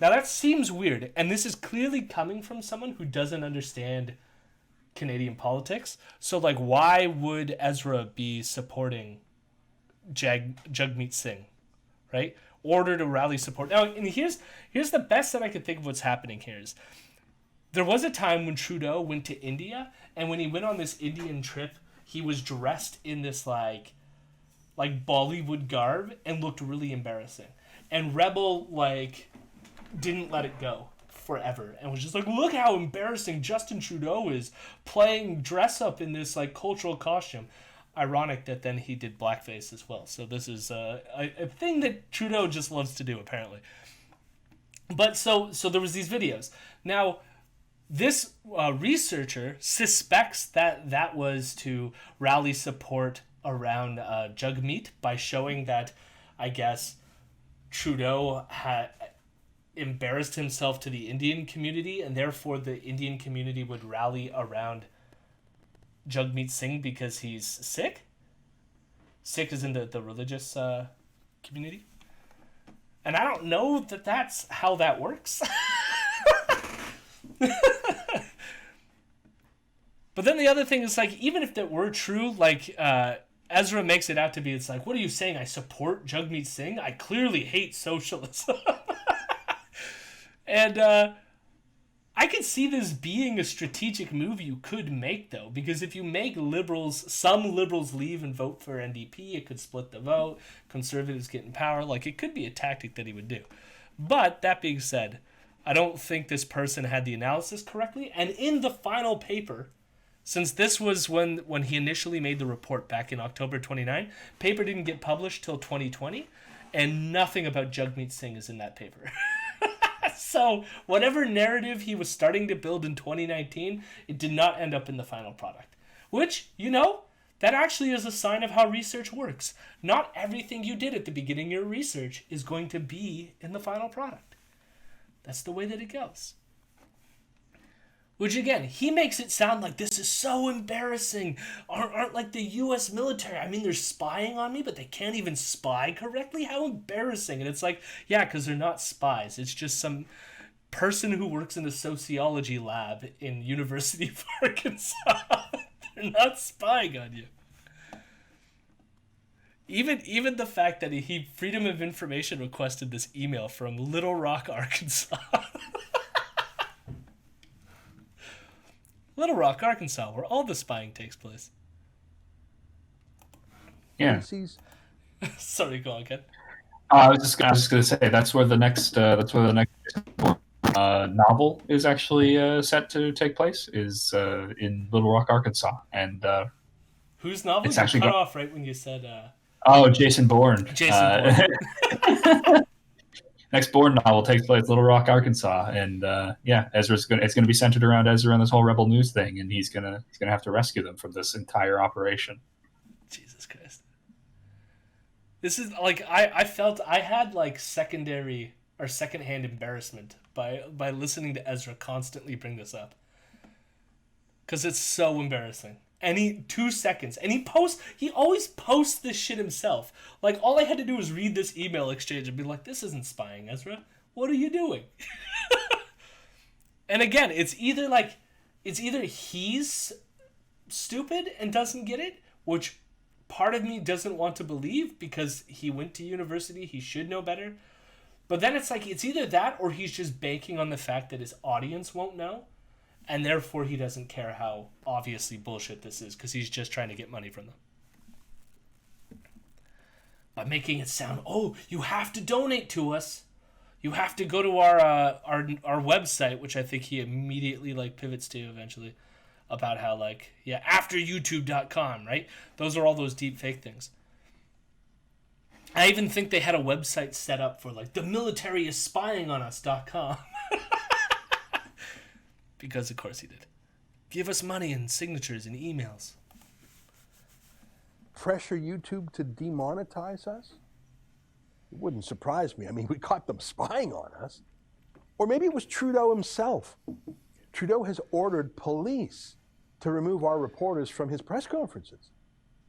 Now that seems weird, and this is clearly coming from someone who doesn't understand Canadian politics. So like, why would Ezra be supporting Jagmeet Singh, right? Order to rally support. Now, and here's the best that I could think of what's happening here is there was a time when Trudeau went to India, and when he went on this Indian trip, he was dressed in this like Bollywood garb and looked really embarrassing. And Rebel like didn't let it go forever and was just like, look how embarrassing Justin Trudeau is playing dress up in this like cultural costume. Ironic that then he did blackface as well. So this is a thing that Trudeau just loves to do, apparently. But so there was these videos. Now, this researcher suspects that was to rally support around Jagmeet by showing that, I guess, Trudeau had embarrassed himself to the Indian community, and therefore the Indian community would rally around Jagmeet Singh because he's Sikh. Sikh is in the religious community. And I don't know that that's how that works. But then the other thing is, like, even if that were true, like, Ezra makes it out to be, it's like, what are you saying? I support Jagmeet Singh? I clearly hate socialism. And I could see this being a strategic move you could make, though, because if you make some liberals leave and vote for NDP, it could split the vote, conservatives get in power. Like, it could be a tactic that he would do. But that being said, I don't think this person had the analysis correctly. And in the final paper, since this was when he initially made the report back in October 29, paper didn't get published till 2020, and nothing about Jagmeet Singh is in that paper. So whatever narrative he was starting to build in 2019, it did not end up in the final product. Which, that actually is a sign of how research works. Not everything you did at the beginning of your research is going to be in the final product. That's the way that it goes. Which again, he makes it sound like this is so embarrassing. Aren't like the US military. I mean, they're spying on me, but they can't even spy correctly? How embarrassing. And it's like, yeah, because they're not spies. It's just some person who works in a sociology lab in University of Arkansas. They're not spying on you. Even the fact that he Freedom of Information requested this email from Little Rock, Arkansas. Little Rock, Arkansas, where all the spying takes place. Yeah. Sorry, go on, Ken. I was just gonna say that's where the next novel is actually set to take place is in Little Rock, Arkansas, and whose novel? It's You actually cut off right when you said. Jason Bourne. Bourne. Next Bourne novel takes place in Little Rock, Arkansas, and it's gonna be centered around Ezra and this whole Rebel News thing, and he's gonna have to rescue them from this entire operation. Jesus Christ. This is like I felt I had like secondary or secondhand embarrassment by listening to Ezra constantly bring this up. Cause it's so embarrassing. Any 2 seconds. And he always posts this shit himself. Like all I had to do was read this email exchange and be like, this isn't spying, Ezra. What are you doing? And again, it's either he's stupid and doesn't get it, which part of me doesn't want to believe because he went to university, he should know better. But then it's like it's either that or he's just banking on the fact that his audience won't know, and therefore he doesn't care how obviously bullshit this is because he's just trying to get money from them. By making it sound, oh, you have to donate to us. You have to go to our website, which I think he immediately like pivots to eventually. About how, like, yeah, afteryoutube.com, right? Those are all those deep fake things. I even think they had a website set up for, like, the military is spying on us.com. Because, of course, he did. Give us money and signatures and emails. Pressure YouTube to demonetize us? It wouldn't surprise me. I mean, we caught them spying on us. Or maybe it was Trudeau himself. Trudeau has ordered police to remove our reporters from his press conferences.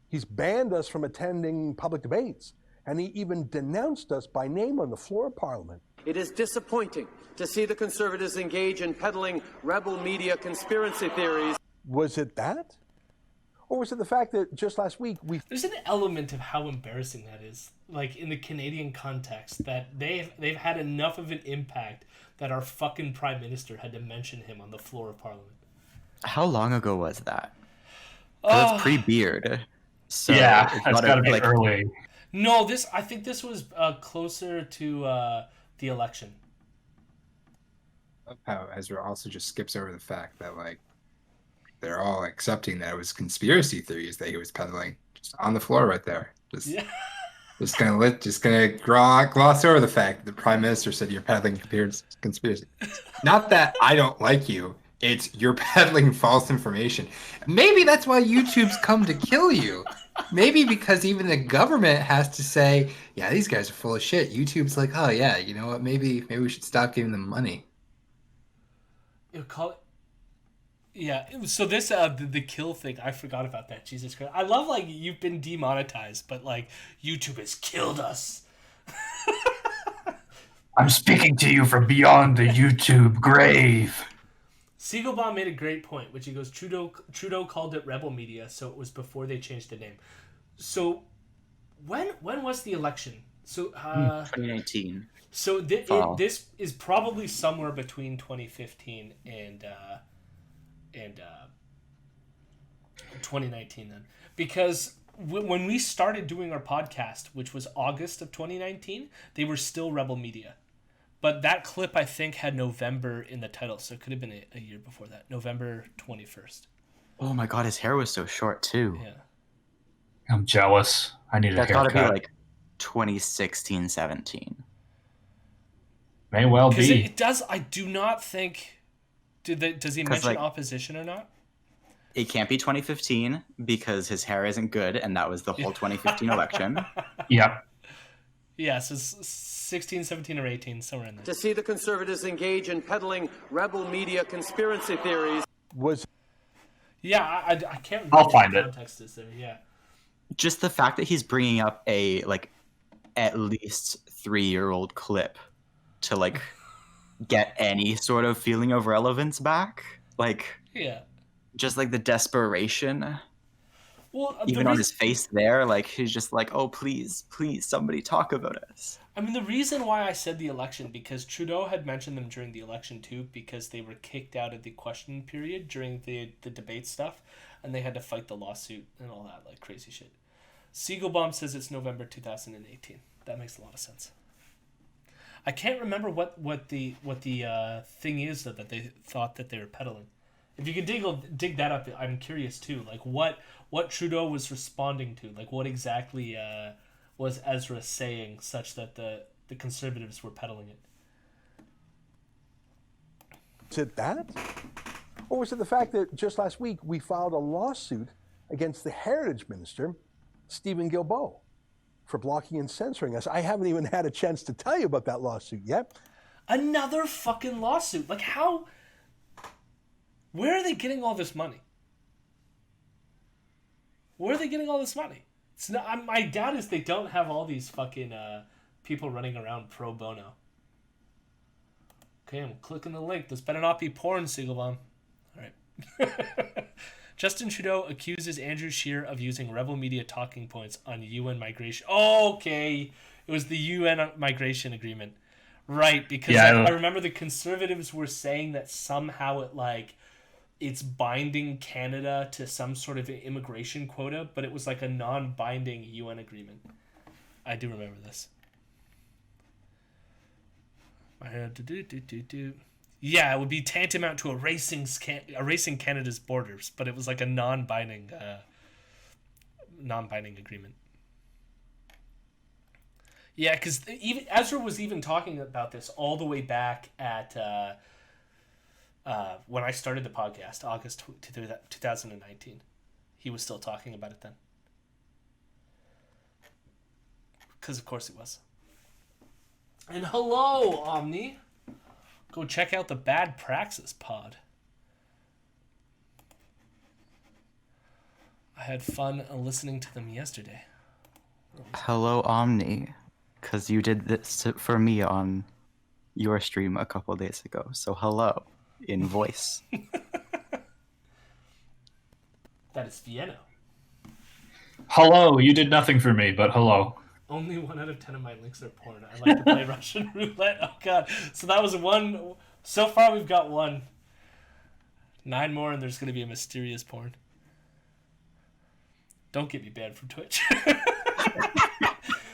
He's banned us from attending public debates, and he even denounced us by name on the floor of Parliament. It is disappointing to see the Conservatives engage in peddling rebel media conspiracy theories. Was it that? Or was it the fact that just last week There's an element of how embarrassing that is, like in the Canadian context, that they've had enough of an impact that our fucking Prime Minister had to mention him on the floor of Parliament. How long ago was that? That's pre-Beard. So Yeah, that's got to be like, early. No, I think this was closer to the election. How Ezra also just skips over the fact that like they're all accepting that it was conspiracy theories that he was peddling just on the floor right there. Just gonna gloss over the fact that the Prime Minister said you're peddling conspiracy. Not that I don't like you. It's you're peddling false information. Maybe that's why YouTube's come to kill you. Maybe because even the government has to say, yeah, these guys are full of shit. YouTube's like, oh yeah, you know what? Maybe we should stop giving them money. Yeah, so this the kill thing, I forgot about that. Jesus Christ, I love like you've been demonetized, but like YouTube has killed us. I'm speaking to you from beyond the YouTube grave. Siegelbaum made a great point, which he goes, Trudeau called it rebel media, so it was before they changed the name. So when was the election? So 2019. So this is probably somewhere between 2015 and 2019 then, because when we started doing our podcast, which was August of 2019, they were still rebel media. But that clip, I think, had November in the title, so it could have been a year before that. November 21st. Oh my god, his hair was so short, too. Yeah. I'm jealous. I need a That haircut. gotta be like 2016, 17. May well Because be. it does. I do not think. Does he 'Cause, mention like- opposition or not? It can't be 2015 because his hair isn't good, and that was the whole 2015 election. Yeah. Yeah, so 16, 17, or 18, somewhere in there. To see the conservatives engage in peddling rebel media conspiracy theories. Was Yeah, I can't remember I'll find what it. the context is there. Yeah. Just the fact that he's bringing up a like at least 3-year-old clip to like get any sort of feeling of relevance back, like Yeah. just like the desperation. Well, Even on his face there, like he's just like, oh please, please, somebody talk about us. I mean, the reason why I said the election, because Trudeau had mentioned them during the election too, because they were kicked out of the question period during the debate stuff, and they had to fight the lawsuit and all that, like crazy shit. Siegelbaum says it's November 2018. That makes a lot of sense. I can't remember what the thing is that they thought that they were peddling. If you could dig that up, I'm curious too. Like what Trudeau was responding to. Like what exactly was Ezra saying such that the Conservatives were peddling it. Is it that? Or was it the fact that just last week we filed a lawsuit against the Heritage Minister, Stephen Guilbeault, for blocking and censoring us? I haven't even had a chance to tell you about that lawsuit yet. Another fucking lawsuit. Like how... Where are they getting all this money? Where are they getting all this money? It's not, my doubt is they don't have all these fucking people running around pro bono. Okay, I'm clicking the link. This better not be porn, Siegelbaum. All right. Justin Trudeau accuses Andrew Scheer of using rebel media talking points on UN migration. Oh, okay. It was the UN migration agreement. Right, because I remember the Conservatives were saying that somehow it's binding Canada to some sort of immigration quota, but it was like a non-binding UN agreement. I do remember this. Yeah, it would be tantamount to erasing Canada's borders, but it was like a non-binding agreement. Yeah, because even Ezra was even talking about this all the way back at when I started the podcast, August 2019. He was still talking about it then. Because of course it was. And hello, Omni. Go check out the Bad Praxis pod. I had fun listening to them yesterday. Hello, Omni, because you did this for me on your stream a couple days ago. So hello, in voice. That is Vienna. Hello, you did nothing for me, but hello. Only 1 out of 10 of my links are porn. I like to play Russian roulette. Oh god. So that was one. So far we've got 1. 9 more and there's going to be a mysterious porn. Don't get me banned from Twitch.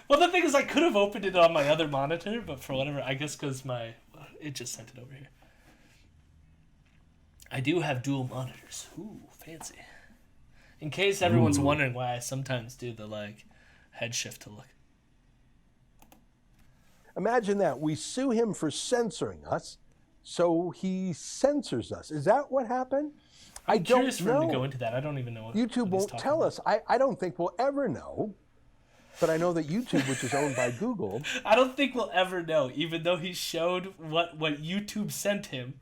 Well, the thing is I could have opened it on my other monitor, but for whatever, I guess because it just sent it over here. I do have dual monitors. Ooh, fancy. In case everyone's wondering why I sometimes do the head shift to look. Imagine that. We sue him for censoring us, so he censors us. Is that what happened? I'm curious for him to go into that. I don't even know what YouTube won't tell us. I don't think we'll ever know. But I know that YouTube, which is owned by Google... I don't think we'll ever know, even though he showed what YouTube sent him.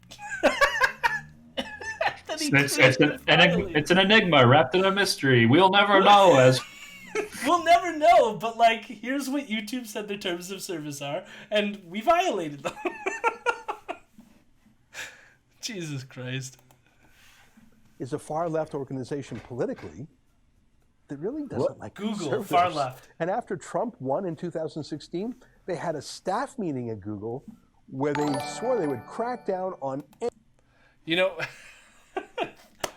It's an enigma wrapped in a mystery. We'll never know. We'll never know, but here's what YouTube said their terms of service are, and we violated them. Jesus Christ. Is a far-left organization politically that really doesn't like Google, conservatives. far left. And after Trump won in 2016, they had a staff meeting at Google where they swore they would crack down on...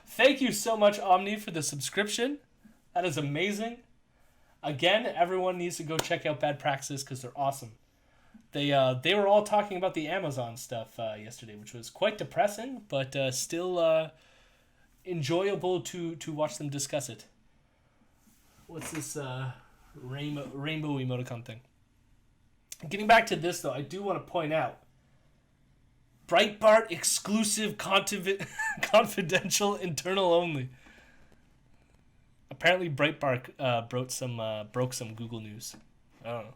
Thank you so much, Omni, for the subscription. That is amazing. Again, everyone needs to go check out Bad Praxis because they're awesome. They were all talking about the Amazon stuff yesterday, which was quite depressing, but still enjoyable to watch them discuss it. What's this rainbow emoticon thing? Getting back to this, though, I do want to point out Breitbart exclusive confidential internal only. Apparently Breitbart broke some Google News. I don't know.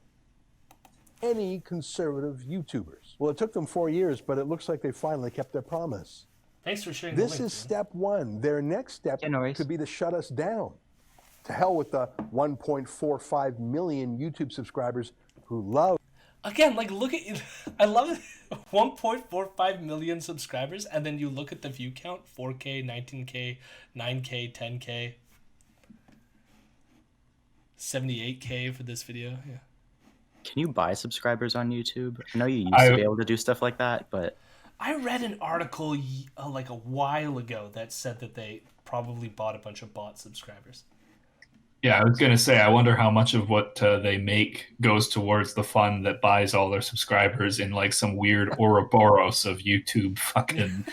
Any conservative YouTubers. Well, it took them 4 years, but it looks like they finally kept their promise. Thanks for sharing This the link, is step one. Their next step could be to shut us down. To hell with the 1.45 million YouTube subscribers who love. Again, like, look at, I love it. 1.45 million subscribers, and then you look at the view count, 4K, 19K, 9K, 10K, 78K for this video. Yeah. Can you buy subscribers on YouTube? I know you used to be able to do stuff like that, but I read an article like a while ago that said that they probably bought a bunch of bot subscribers. Yeah, I was going to say, I wonder how much of what they make goes towards the fund that buys all their subscribers in like some weird Ouroboros of YouTube fucking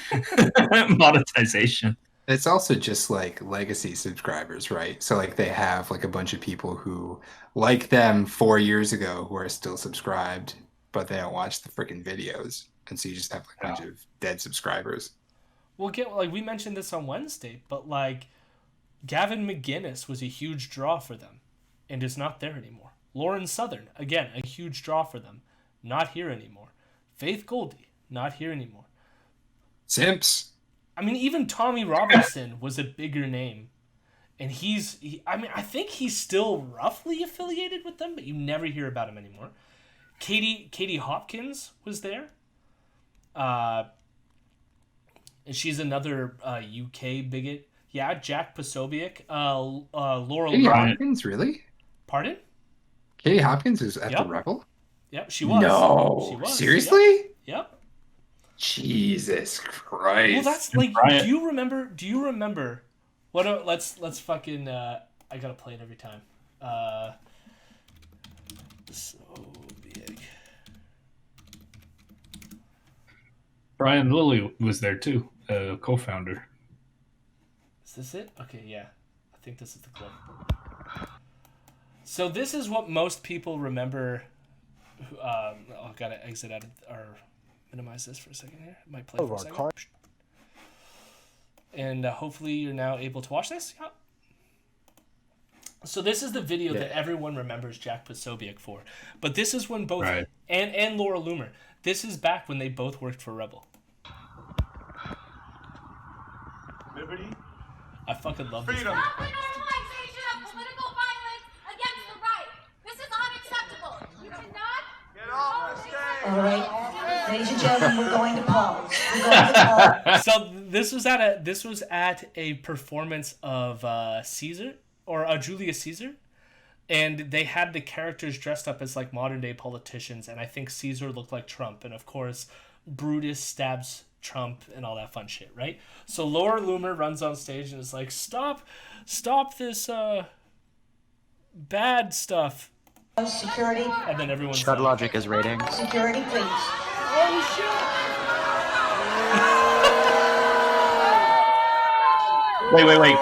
monetization. It's also just like legacy subscribers, right? So like they have like a bunch of people who like them 4 years ago who are still subscribed, but they don't watch the freaking videos. And so you just have like a bunch of dead subscribers. Well, like we mentioned this on Wednesday, but like Gavin McGinnis was a huge draw for them and is not there anymore. Lauren Southern, again, a huge draw for them, not here anymore. Faith Goldie, not here anymore. Simps. I mean, even Tommy Robinson was a bigger name. And I think he's still roughly affiliated with them, but you never hear about him anymore. Katie Hopkins was there. And she's another UK bigot. Yeah, Jack Posobiec, Laurel. Katie Hopkins, really? Pardon? Katie Hopkins is at the Rebel? Yep, she was. No, she was. Seriously? Yep. Jesus Christ. Well, that's like. Do you remember? What? Let's fucking. I gotta play it every time. So big. Brian Lilly was there too, co-founder. Is this it? Okay, yeah. I think this is the clip. So this is what most people remember. I gotta exit out of, or minimize this for a second here. It might play for a second. And hopefully you're now able to watch this. Yeah. So this is the video that everyone remembers Jack Posobiec for. But this is when both, and Laura Loomer, this is back when they both worked for Rebel. Liberty. I fucking love this. Freedom. Stop the normalization of political violence against the right. This is unacceptable. You cannot. Get off the stage. All right, ladies and gentlemen, we're going to pause. So this was at a performance of Caesar or Julius Caesar, and they had the characters dressed up as like modern day politicians, and I think Caesar looked like Trump, and of course Brutus stabs Trump and all that fun shit, right? So Laura Loomer runs on stage and is like, stop this bad stuff. Security. And then everyone's Shut Logic is rating. Security, please. Oh shit! Wait.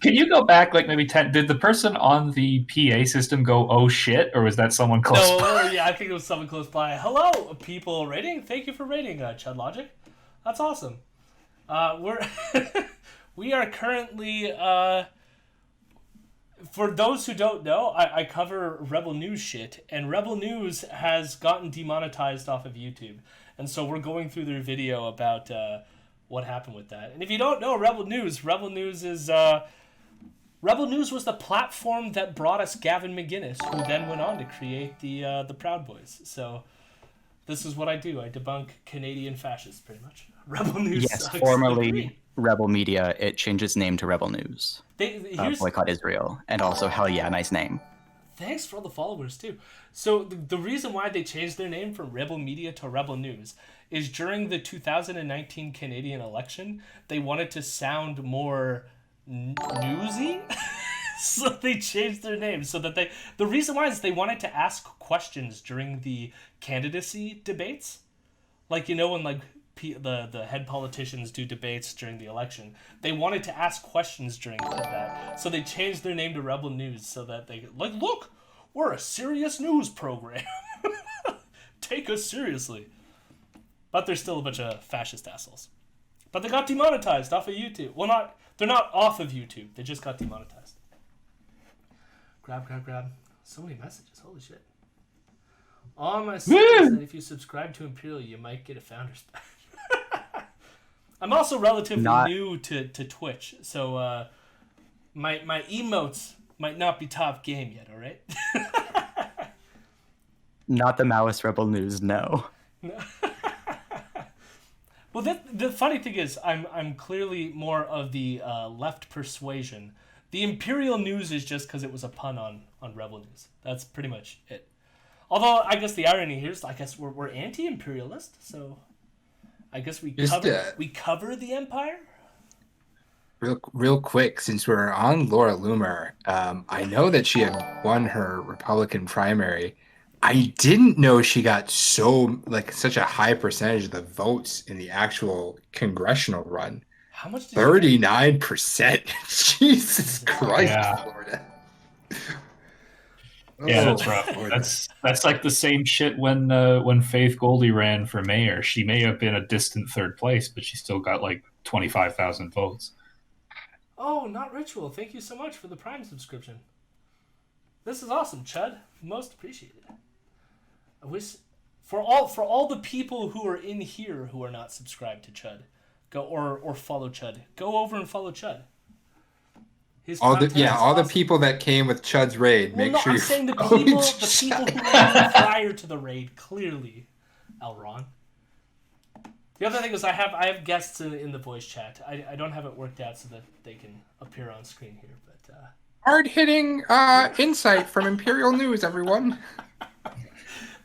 Can you go back like maybe 10? Did the person on the PA system go, oh shit, or was that someone close by? Yeah, I think it was someone close by. Hello, people rating. Thank you for rating, Chud Logic. That's awesome. We are currently, for those who don't know, I cover Rebel News shit, and Rebel News has gotten demonetized off of YouTube, and so we're going through their video about what happened with that. And if you don't know Rebel News is Rebel News was the platform that brought us Gavin McGinnis, who then went on to create the Proud Boys. So this is what I do. I debunk Canadian fascists, pretty much. Rebel News sucks. Formerly Rebel Media. It changed its name to Rebel News. Boycott Israel. And also, hell yeah, nice name. Thanks for all the followers, too. So the reason why they changed their name from Rebel Media to Rebel News is during the 2019 Canadian election, they wanted to sound more newsy. So they changed their name so that the reason why is they wanted to ask questions during the candidacy debates. Like, you know, when like the head politicians do debates during the election, they wanted to ask questions during that. So they changed their name to Rebel News so that they like, look, we're a serious news program. Take us seriously. But they're still a bunch of fascist assholes. But they got demonetized off of YouTube. Well, they're not off of YouTube. They just got demonetized. Grab. So many messages. Holy shit. On my site is that if you subscribe to Imperial, you might get a founder's badge. I'm also relatively new to Twitch, so my emotes might not be top game yet, alright? Not the Maoist Rebel News, no. Well, the funny thing is, I'm clearly more of the left persuasion. The Imperial News is just because it was a pun on Rebel News. That's pretty much it. Although, I guess the irony here is, I guess we're anti-imperialist, so I guess we cover the Empire? Real quick, since we're on Laura Loomer, I know that she had won her Republican primary. I didn't know she got such a high percentage of the votes in the actual congressional run. How much? 39%. Jesus Christ, Yeah. Florida. Yeah, that's rough. That's like the same shit when Faith Goldie ran for mayor. She may have been a distant third place, but she still got like 25,000 votes. Oh, not Ritual. Thank you so much for the Prime subscription. This is awesome, Chud. Most appreciated. I wish for all the people who are in here who are not subscribed to Chud, go or follow Chud. Go over and follow Chud. All the people that came with Chud's raid. Well, Make sure I'm saying the people who came prior to the raid. Clearly, Elron. The other thing is I have guests in the voice chat. I don't have it worked out so that they can appear on screen here, but hard-hitting insight from Imperial News, everyone.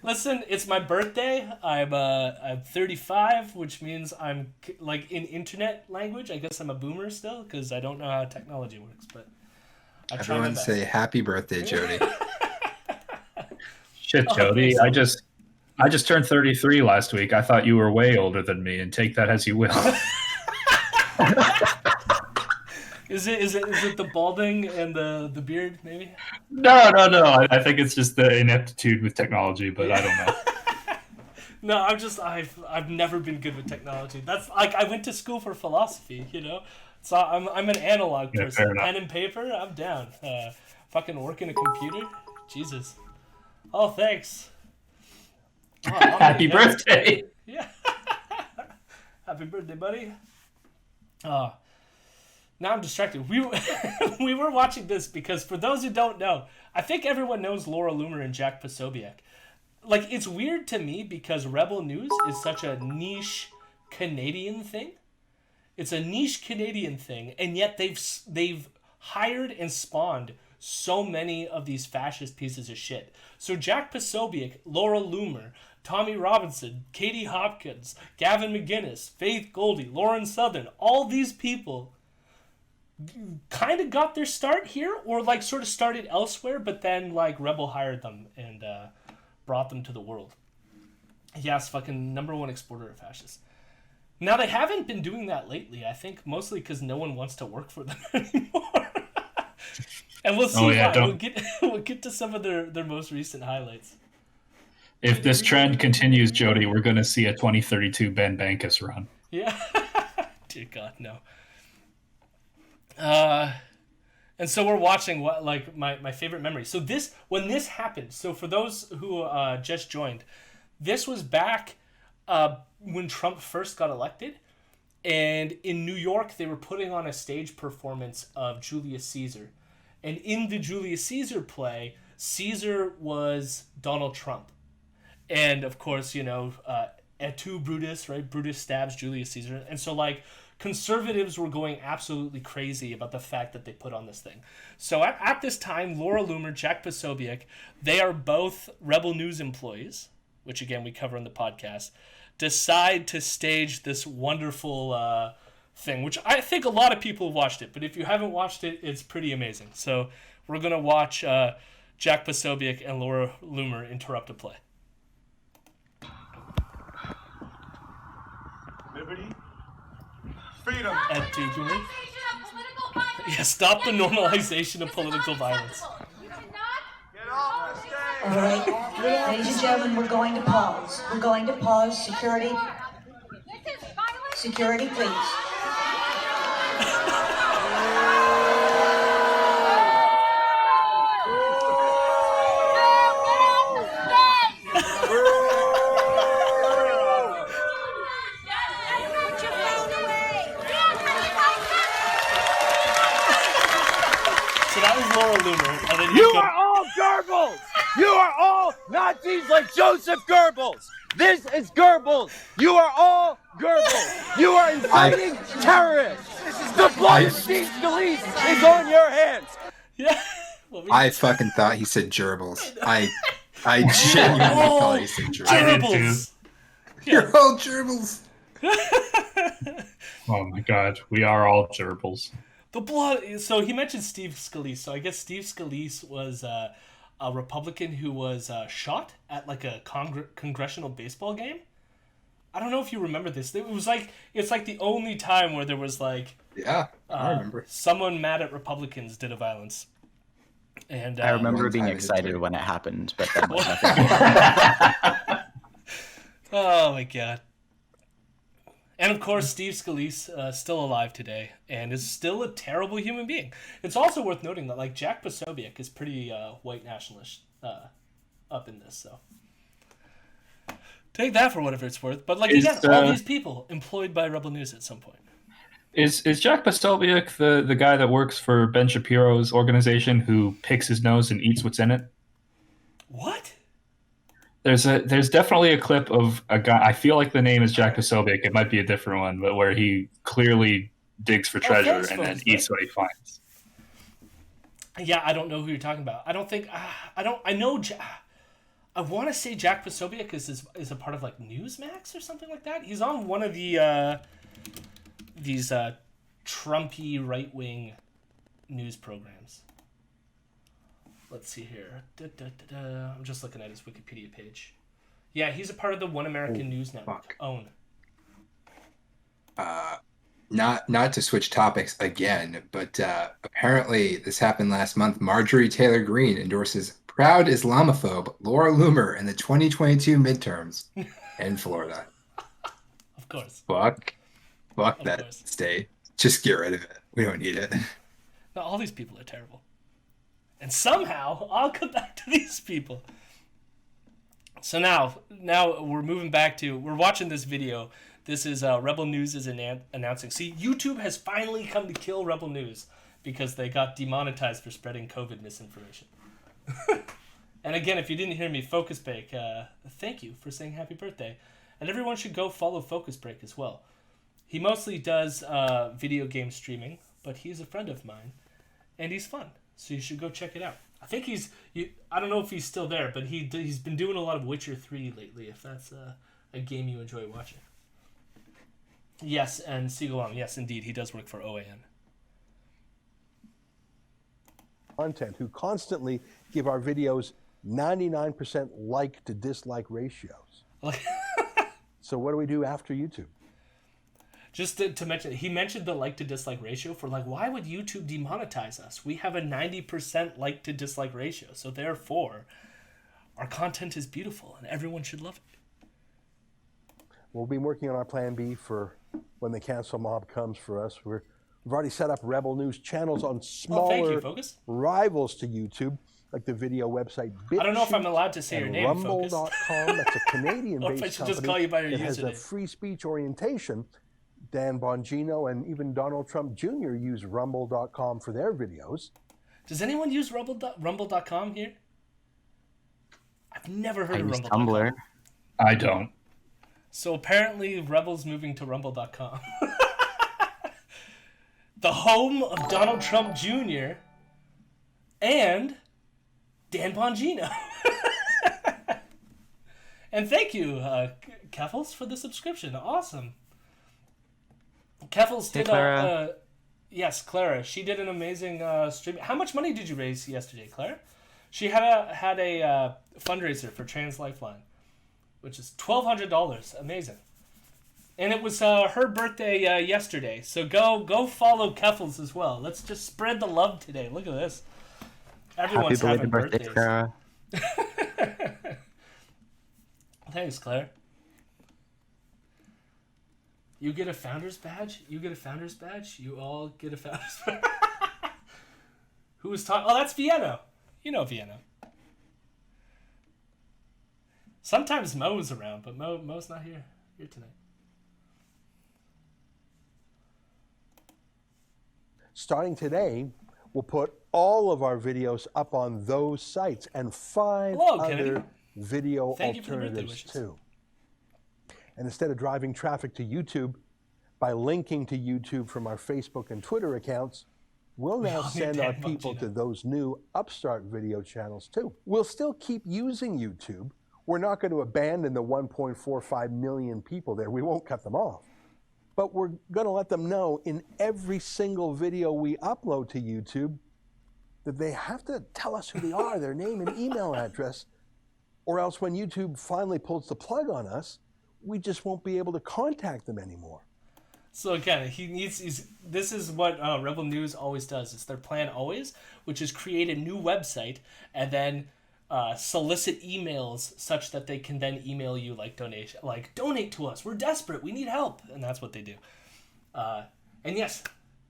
Listen, it's my birthday. I'm 35, which means I'm like in internet language. I guess I'm a boomer still because I don't know how technology works. But everyone say happy birthday, Jody. Shit, Jody. I just turned 33 last week. I thought you were way older than me, and take that as you will. Is it the balding and the beard maybe? No. I think it's just the ineptitude with technology, but I don't know. No, I've never been good with technology. That's like I went to school for philosophy, you know. So I'm an analog person. Pen and paper, I'm down. Fucking working a computer, Jesus. Oh, thanks. Oh, Happy birthday! Yeah. Happy birthday, buddy. Now I'm distracted. We were watching this because for those who don't know, I think everyone knows Laura Loomer and Jack Posobiec. Like, it's weird to me because Rebel News is such a niche Canadian thing. It's a niche Canadian thing, and yet they've hired and spawned so many of these fascist pieces of shit. So Jack Posobiec, Laura Loomer, Tommy Robinson, Katie Hopkins, Gavin McGinnis, Faith Goldie, Lauren Southern, all these people kind of got their start here or like sort of started elsewhere, but then like Rebel hired them and brought them to the world. Yes, fucking #1 exporter of fascists. Now they haven't been doing that lately, I think mostly because no one wants to work for them anymore. And we'll see why. We'll get to some of their most recent highlights. If this trend continues, Jody, we're going to see a 2032 Ben Bankus run. Yeah. Dear God, no. And so we're watching what like my favorite memory. So when this happened, so for those who just joined, this was back when Trump first got elected, and in New York they were putting on a stage performance of Julius Caesar, and in the Julius Caesar play, Caesar was Donald Trump, and of course et tu Brutus, right? Brutus stabs Julius Caesar, and so like. Conservatives were going absolutely crazy about the fact that they put on this thing. So at this time, Laura Loomer, Jack Posobiec, they are both Rebel News employees, which again we cover on the podcast, decide to stage this wonderful thing, which I think a lot of people have watched it, but if you haven't watched it, it's pretty amazing. So we're going to watch Jack Posobiec and Laura Loomer interrupt a play. Liberty. Freedom. Stop the normalization of political violence. Yeah, stop the normalization of political violence. You cannot. Get off the stage. All right, ladies and gentlemen, we're going to pause. We're going to pause. Security, Security, please. So that was Laura Loomer. And then You are all Goebbels! You are all Nazis like Joseph Goebbels! This is Goebbels! You are all Goebbels! You are inciting terrorists! The blood of Steve Scalise is on your hands! Yeah. I fucking thought he said gerbils. I genuinely thought he said gerbils. I did too. You're all gerbils. Oh my god, we are all gerbils. The blood. So he mentioned Steve Scalise. So I guess Steve Scalise was a Republican who was shot at like a congressional baseball game. I don't know if you remember this. It's like the only time where there was like I remember someone mad at Republicans did a violence. And I remember being excited when it happened, but then like, nothing. Oh my god. And of course, Steve Scalise still alive today and is still a terrible human being. It's also worth noting that like Jack Posobiec is pretty white nationalist up in this. So take that for whatever it's worth. But like again, all these people employed by Rebel News at some point. Is Jack Posobiec the guy that works for Ben Shapiro's organization who picks his nose and eats what's in it? What? There's definitely a clip of a guy. I feel like the name is Jack Posobiec. It might be a different one, but where he clearly digs for treasure and then eats what he finds. Yeah, I don't know who you're talking about. I don't think I don't. I know. I want to say Jack Posobiec is a part of like Newsmax or something like that. He's on one of the these Trumpy right wing news programs. Let's see here. I'm just looking at his Wikipedia page. Yeah, he's a part of the One American News Network. OWN. Not to switch topics again, but apparently this happened last month. Marjorie Taylor Greene endorses proud Islamophobe Laura Loomer in the 2022 midterms in Florida. Of course. Fuck that state. Just get rid of it. We don't need it. No, all these people are terrible. And somehow, I'll come back to these people. So now we're moving back to, we're watching this video. This is Rebel News is announcing. See, YouTube has finally come to kill Rebel News because they got demonetized for spreading COVID misinformation. And again, if you didn't hear me, Focus Break, thank you for saying happy birthday. And everyone should go follow Focus Break as well. He mostly does video game streaming, but he's a friend of mine, and he's fun. So you should go check it out. I think I don't know if he's still there, but he's been doing a lot of Witcher 3 lately, if that's a game you enjoy watching. Yes, and Sigalong, yes, indeed, he does work for OAN. Content who constantly give our videos 99% like to dislike ratios. So what do we do after YouTube? Just to mention, he mentioned the like to dislike ratio for like, why would YouTube demonetize us? We have a 90% like to dislike ratio. So therefore, our content is beautiful and everyone should love it. We'll be working on our plan B for when the cancel mob comes for us. We've already set up Rebel News channels on smaller rivals to YouTube, like the video website BitChute. I don't know if I'm allowed to say your name, Rumble.com. That's a Canadian-based or if I should company just call you by your that has username. a free speech orientation. Dan Bongino and even Donald Trump Jr. use Rumble.com for their videos. Does anyone use Rumble.com here? I've never heard of use Rumble.com. Tumblr. I don't. So apparently Rebel's moving to Rumble.com. The home of Donald Trump Jr. and Dan Bongino. And thank you, Keffels, for the subscription. Awesome. Keffels did Clara. Yes, Clara. She did an amazing stream. How much money did you raise yesterday, Clara? She had a fundraiser for Trans Lifeline, which is $1,200. Amazing. And it was her birthday yesterday. So go follow Keffels as well. Let's just spread the love today. Look at this. Everyone's having birthdays. Clara. Thanks, Claire. You get a founder's badge. You get a founder's badge. You all get a founder's badge. Who was talking? Oh, that's Vienna. You know Vienna. Sometimes Mo's around, but Mo's not here tonight. Starting today, we'll put all of our videos up on those sites and 5 other video alternatives too. And instead of driving traffic to YouTube by linking to YouTube from our Facebook and Twitter accounts, we'll now send our people to those new Upstart video channels too. We'll still keep using YouTube. We're not going to abandon the 1.45 million people there. We won't cut them off. But we're going to let them know in every single video we upload to YouTube that they have to tell us who they are, their name and email address, or else when YouTube finally pulls the plug on us, we just won't be able to contact them anymore. So again, this is what Rebel News always does. It's their plan always, which is create a new website and then solicit emails such that they can then email you donate to us. We're desperate. We need help. And that's what they do. And yes,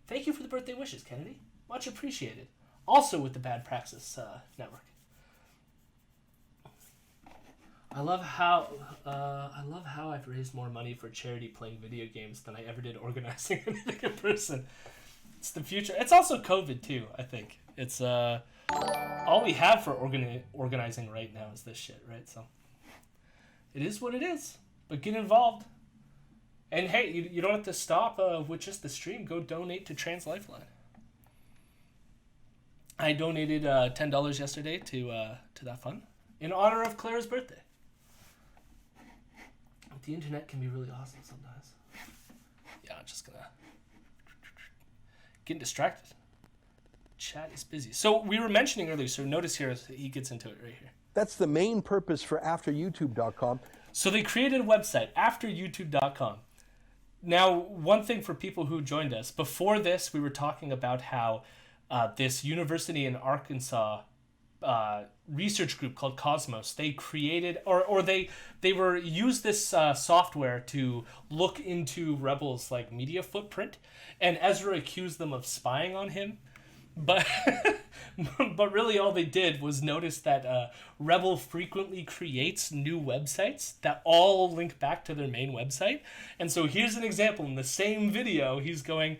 thank you for the birthday wishes, Kennedy. Much appreciated. Also with the Bad Praxis Network. I love how I've raised more money for charity playing video games than I ever did organizing anything in person. It's the future. It's also COVID too, I think. It's all we have for organizing right now is this shit, right? So it is what it is. But get involved. And hey, you don't have to stop with just the stream. Go donate to Trans Lifeline. I donated $10 yesterday to that fund in honor of Claire's birthday. The internet can be really awesome sometimes. Yeah, I'm just gonna get distracted. Chat is busy. So we were mentioning earlier, so notice here he gets into it right here. That's the main purpose for AfterYouTube.com. So they created a website, AfterYouTube.com. Now, one thing for people who joined us, before this we were talking about how this university in Arkansas research group called Cosmos, they created or they used this software to look into Rebel's media footprint, and Ezra accused them of spying on him, but but really all they did was notice that Rebel frequently creates new websites that all link back to their main website. And so here's an example. In the same video, he's going,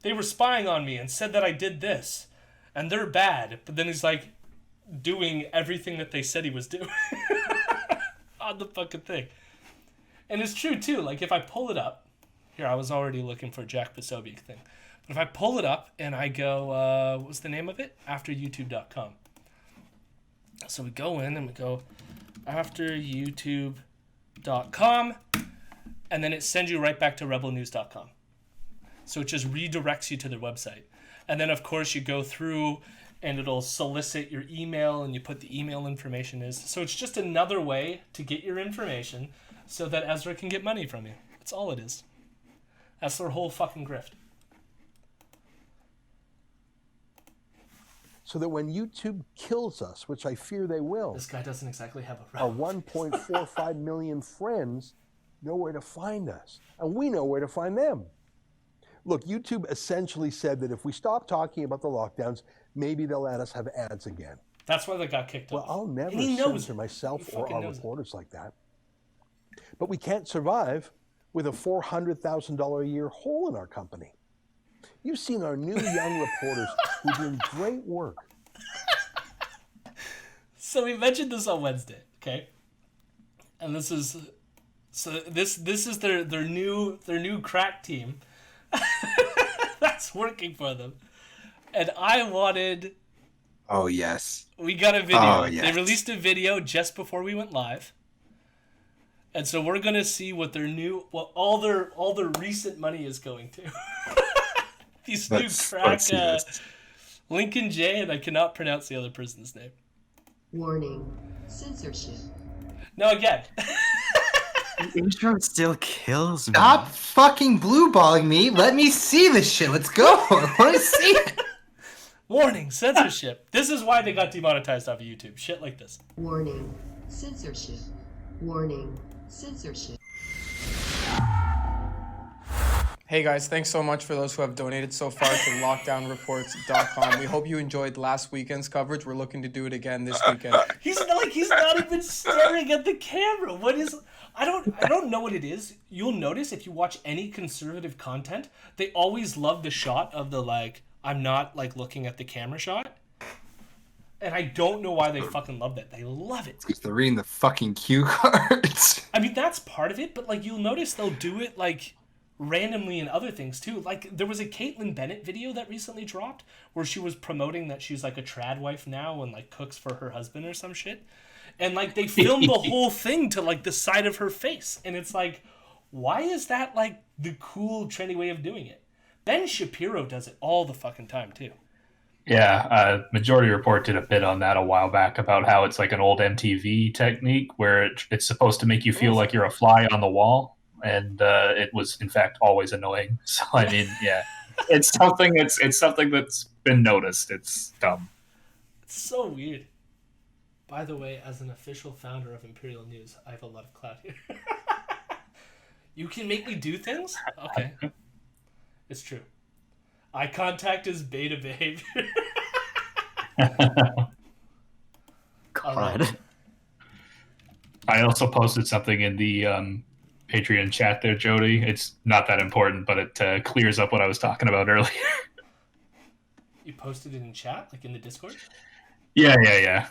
they were spying on me and said that I did this and they're bad, but then he's doing everything that they said he was doing on the fucking thing. And it's true too. If I pull it up here, I was already looking for Jack Posobiec thing, but if I pull it up and I go what's the name of it, AfterYouTube.com. So we go in and we go AfterYouTube.com, and then it sends you right back to rebelnews.com. So it just redirects you to their website, and then of course you go through and it'll solicit your email and you put the email information is. So it's just another way to get your information so that Ezra can get money from you. That's all it is. That's their whole fucking grift. So that when YouTube kills us, which I fear they will, this guy doesn't exactly have our 1.45 million friends know where to find us. And we know where to find them. Look, YouTube essentially said that if we stop talking about the lockdowns, maybe they'll let us have ads again. That's why they got kicked off. Well, I'll never censor myself or our reporters like that. But we can't survive with a $400,000 a year hole in our company. You've seen our new young reporters who are doing great work. So we mentioned this on Wednesday, okay? And this is their new crack team that's working for them. And I wanted... Oh, yes. We got a video. Oh, yes. They released a video just before we went live. And so we're going to see what all their recent money is going to. These new crack... Lincoln J, and I cannot pronounce the other person's name. Warning. Censorship. No, again. The intro still kills me. Stop fucking blueballing me. Let me see this shit. Let's go. I want to see it. Warning, censorship. This is why they got demonetized off of YouTube. Shit like this. Warning. Censorship. Warning. Censorship. Hey guys, thanks so much for those who have donated so far to lockdownreports.com. We hope you enjoyed last weekend's coverage. We're looking to do it again this weekend. He's not even staring at the camera. What is I don't know what it is. You'll notice if you watch any conservative content, they always love the shot of the like I'm not like looking at the camera shot. And I don't know why they fucking love that. They love it. Because they're reading the fucking cue cards. I mean, that's part of it, but like you'll notice they'll do it like randomly in other things too. Like there was a Caitlyn Bennett video that recently dropped where she was promoting that she's like a trad wife now and like cooks for her husband or some shit. And like they filmed the whole thing to like the side of her face. And it's like, why is that like the cool trendy way of doing it? Ben Shapiro does it all the fucking time too. Yeah, Majority Report did a bit on that a while back about how it's like an old MTV technique where it's supposed to make you feel like you're a fly on the wall. And it was in fact always annoying. So I mean, yeah, it's something that's been noticed. It's dumb. It's so weird. By the way, as an official founder of Imperial News, I have a lot of clout here. You can make me do things? Okay. It's true. Eye contact is beta behavior. God. Right. I also posted something in the Patreon chat there, Jody. It's not that important, but it clears up what I was talking about earlier. You posted it in chat, like in the Discord? Yeah.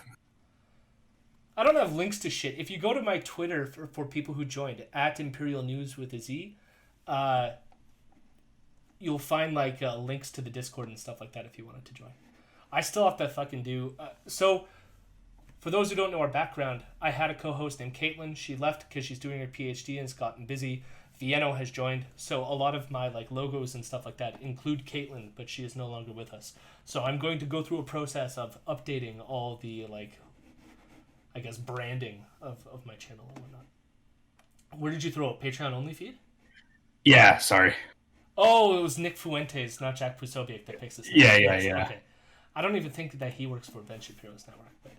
I don't have links to shit. If you go to my Twitter for people who joined, at Imperial News with a Z, you'll find like links to the Discord and stuff like that if you wanted to join. I still have to fucking do... So, for those who don't know our background, I had a co-host named Caitlin. She left because she's doing her PhD and has gotten busy. Vienno has joined. So a lot of my like logos and stuff like that include Caitlin, but she is no longer with us. So I'm going to go through a process of updating all the like, I guess, branding of my channel and whatnot. Where did you throw it? Patreon only feed? Yeah, sorry. Oh, it was Nick Fuentes, not Jack Pusovic that picks this. Yeah. Okay. I don't even think that he works for Ben Shapiro's network, but...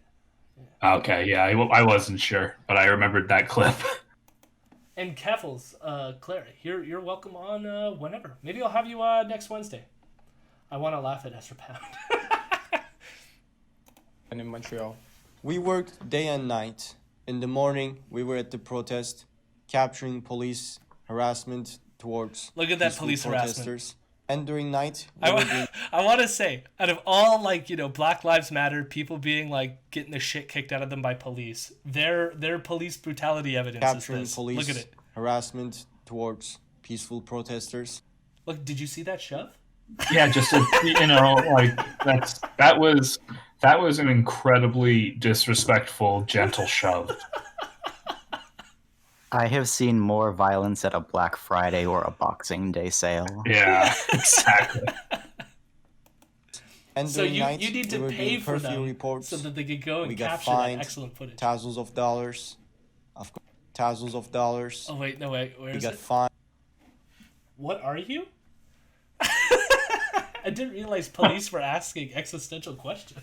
Okay, yeah, I wasn't sure, but I remembered that clip. And Keffels, Clara, you're welcome on whenever. Maybe I'll have you next Wednesday. I want to laugh at Ezra Pound. And in Montreal, we worked day and night. In the morning, we were at the protest, capturing police harassment towards Look at that peaceful police protesters. harassment. And during night, I want to say, out of all like Black Lives Matter, people being like getting the shit kicked out of them by police, their police brutality evidence capturing is this. police Look at it. harassment towards peaceful protesters. Look, did you see that shove? Yeah, just like that was an incredibly disrespectful, gentle shove. I have seen more violence at a Black Friday or a Boxing Day sale. Yeah, exactly. And So during you night, need to we were pay doing for curfew them reports. so that they could go and We got capture that fined excellent footage. thousands of dollars. Of course, thousands of dollars. Oh wait, no wait, where We is got it? fined. What are you? I didn't realize police were asking existential questions.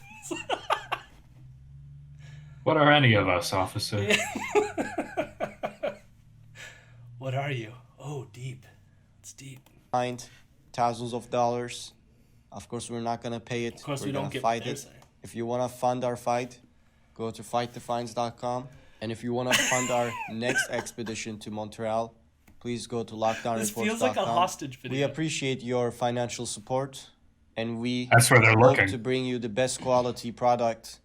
What are any of us, officer? What are you? Oh, deep. It's deep. Fined thousands of dollars. Of course, we're not gonna pay it. Of course, we're we don't gonna get what fight they're it. saying. If you wanna fund our fight, go to fightthefines.com. And if you wanna fund our next expedition to Montreal, please go to lockdownreports.com. This feels like a hostage video. We appreciate your financial support, and we That's where they're hope looking. to bring you the best quality product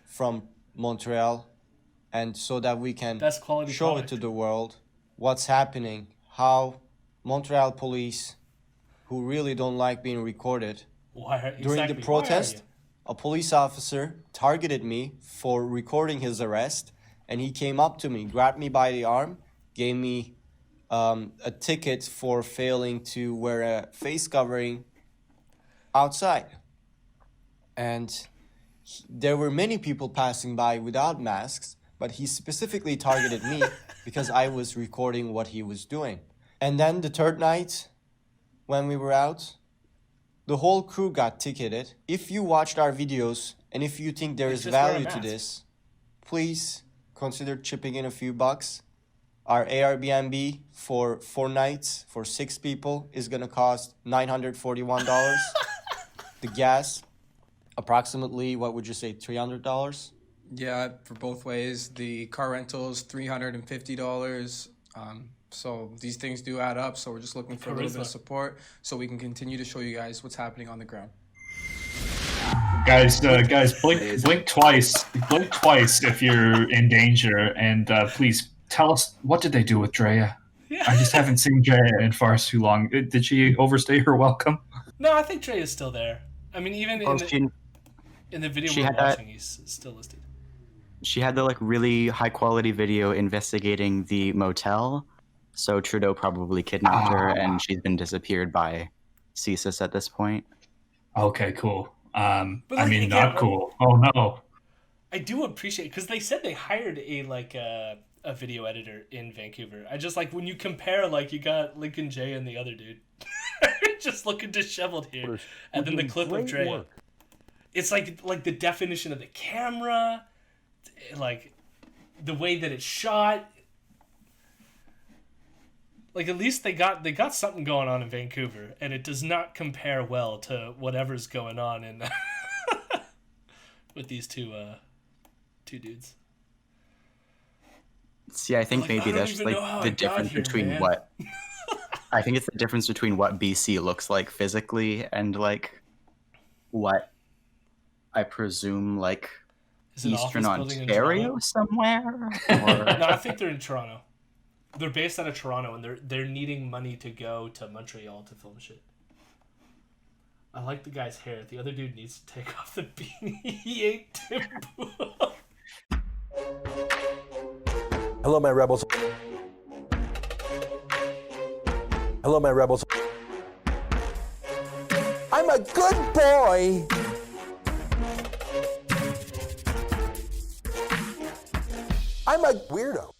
from Montreal, and so that we can Best quality show product. it to the world what's happening, how Montreal police, who really don't like being recorded, during the protest, a police officer targeted me for recording his arrest, and he came up to me, grabbed me by the arm, gave me a ticket for failing to wear a face covering outside. And there were many people passing by without masks, but he specifically targeted me because I was recording what he was doing. And then the third night, when we were out, the whole crew got ticketed. If you watched our videos and if you think there It's is just wear a value to mask. this, please consider chipping in a few bucks Our Airbnb for 4 nights for 6 people is gonna cost $941. The gas, approximately, what would you say, $300? Yeah, for both ways. The car rental is $350. So these things do add up. So we're just looking for a little bit of support so we can continue to show you guys what's happening on the ground. Guys, blink twice. Blink twice if you're in danger, and please tell us, what did they do with Drea? I just haven't seen Drea in far too long. Did she overstay her welcome? No, I think Dre is still there. I mean, even in the video we're watching, he's still listed. She had the like really high quality video investigating the motel. So Trudeau probably kidnapped her, and she's been disappeared by CSIS at this point. Okay, cool. But I mean, not cool. Oh no. I do appreciate, because they said they hired a video editor in Vancouver. I just like when you compare, like you got Lincoln J and the other dude, just looking disheveled here, and then the clip of Drea. It's like the definition of the camera, like the way that it's shot. Like at least they got something going on in Vancouver, and it does not compare well to whatever's going on in with these two dudes. See, I think maybe that's like the difference between what I think it's the difference between what BC looks like physically and like what I presume like Eastern Ontario somewhere. Or... No, I think they're in Toronto. They're based out of Toronto, and they're needing money to go to Montreal to film shit. I like the guy's hair. The other dude needs to take off the beanie. He ain't Timbo. Hello, my rebels. Hello, my rebels. I'm a good boy. I'm a weirdo.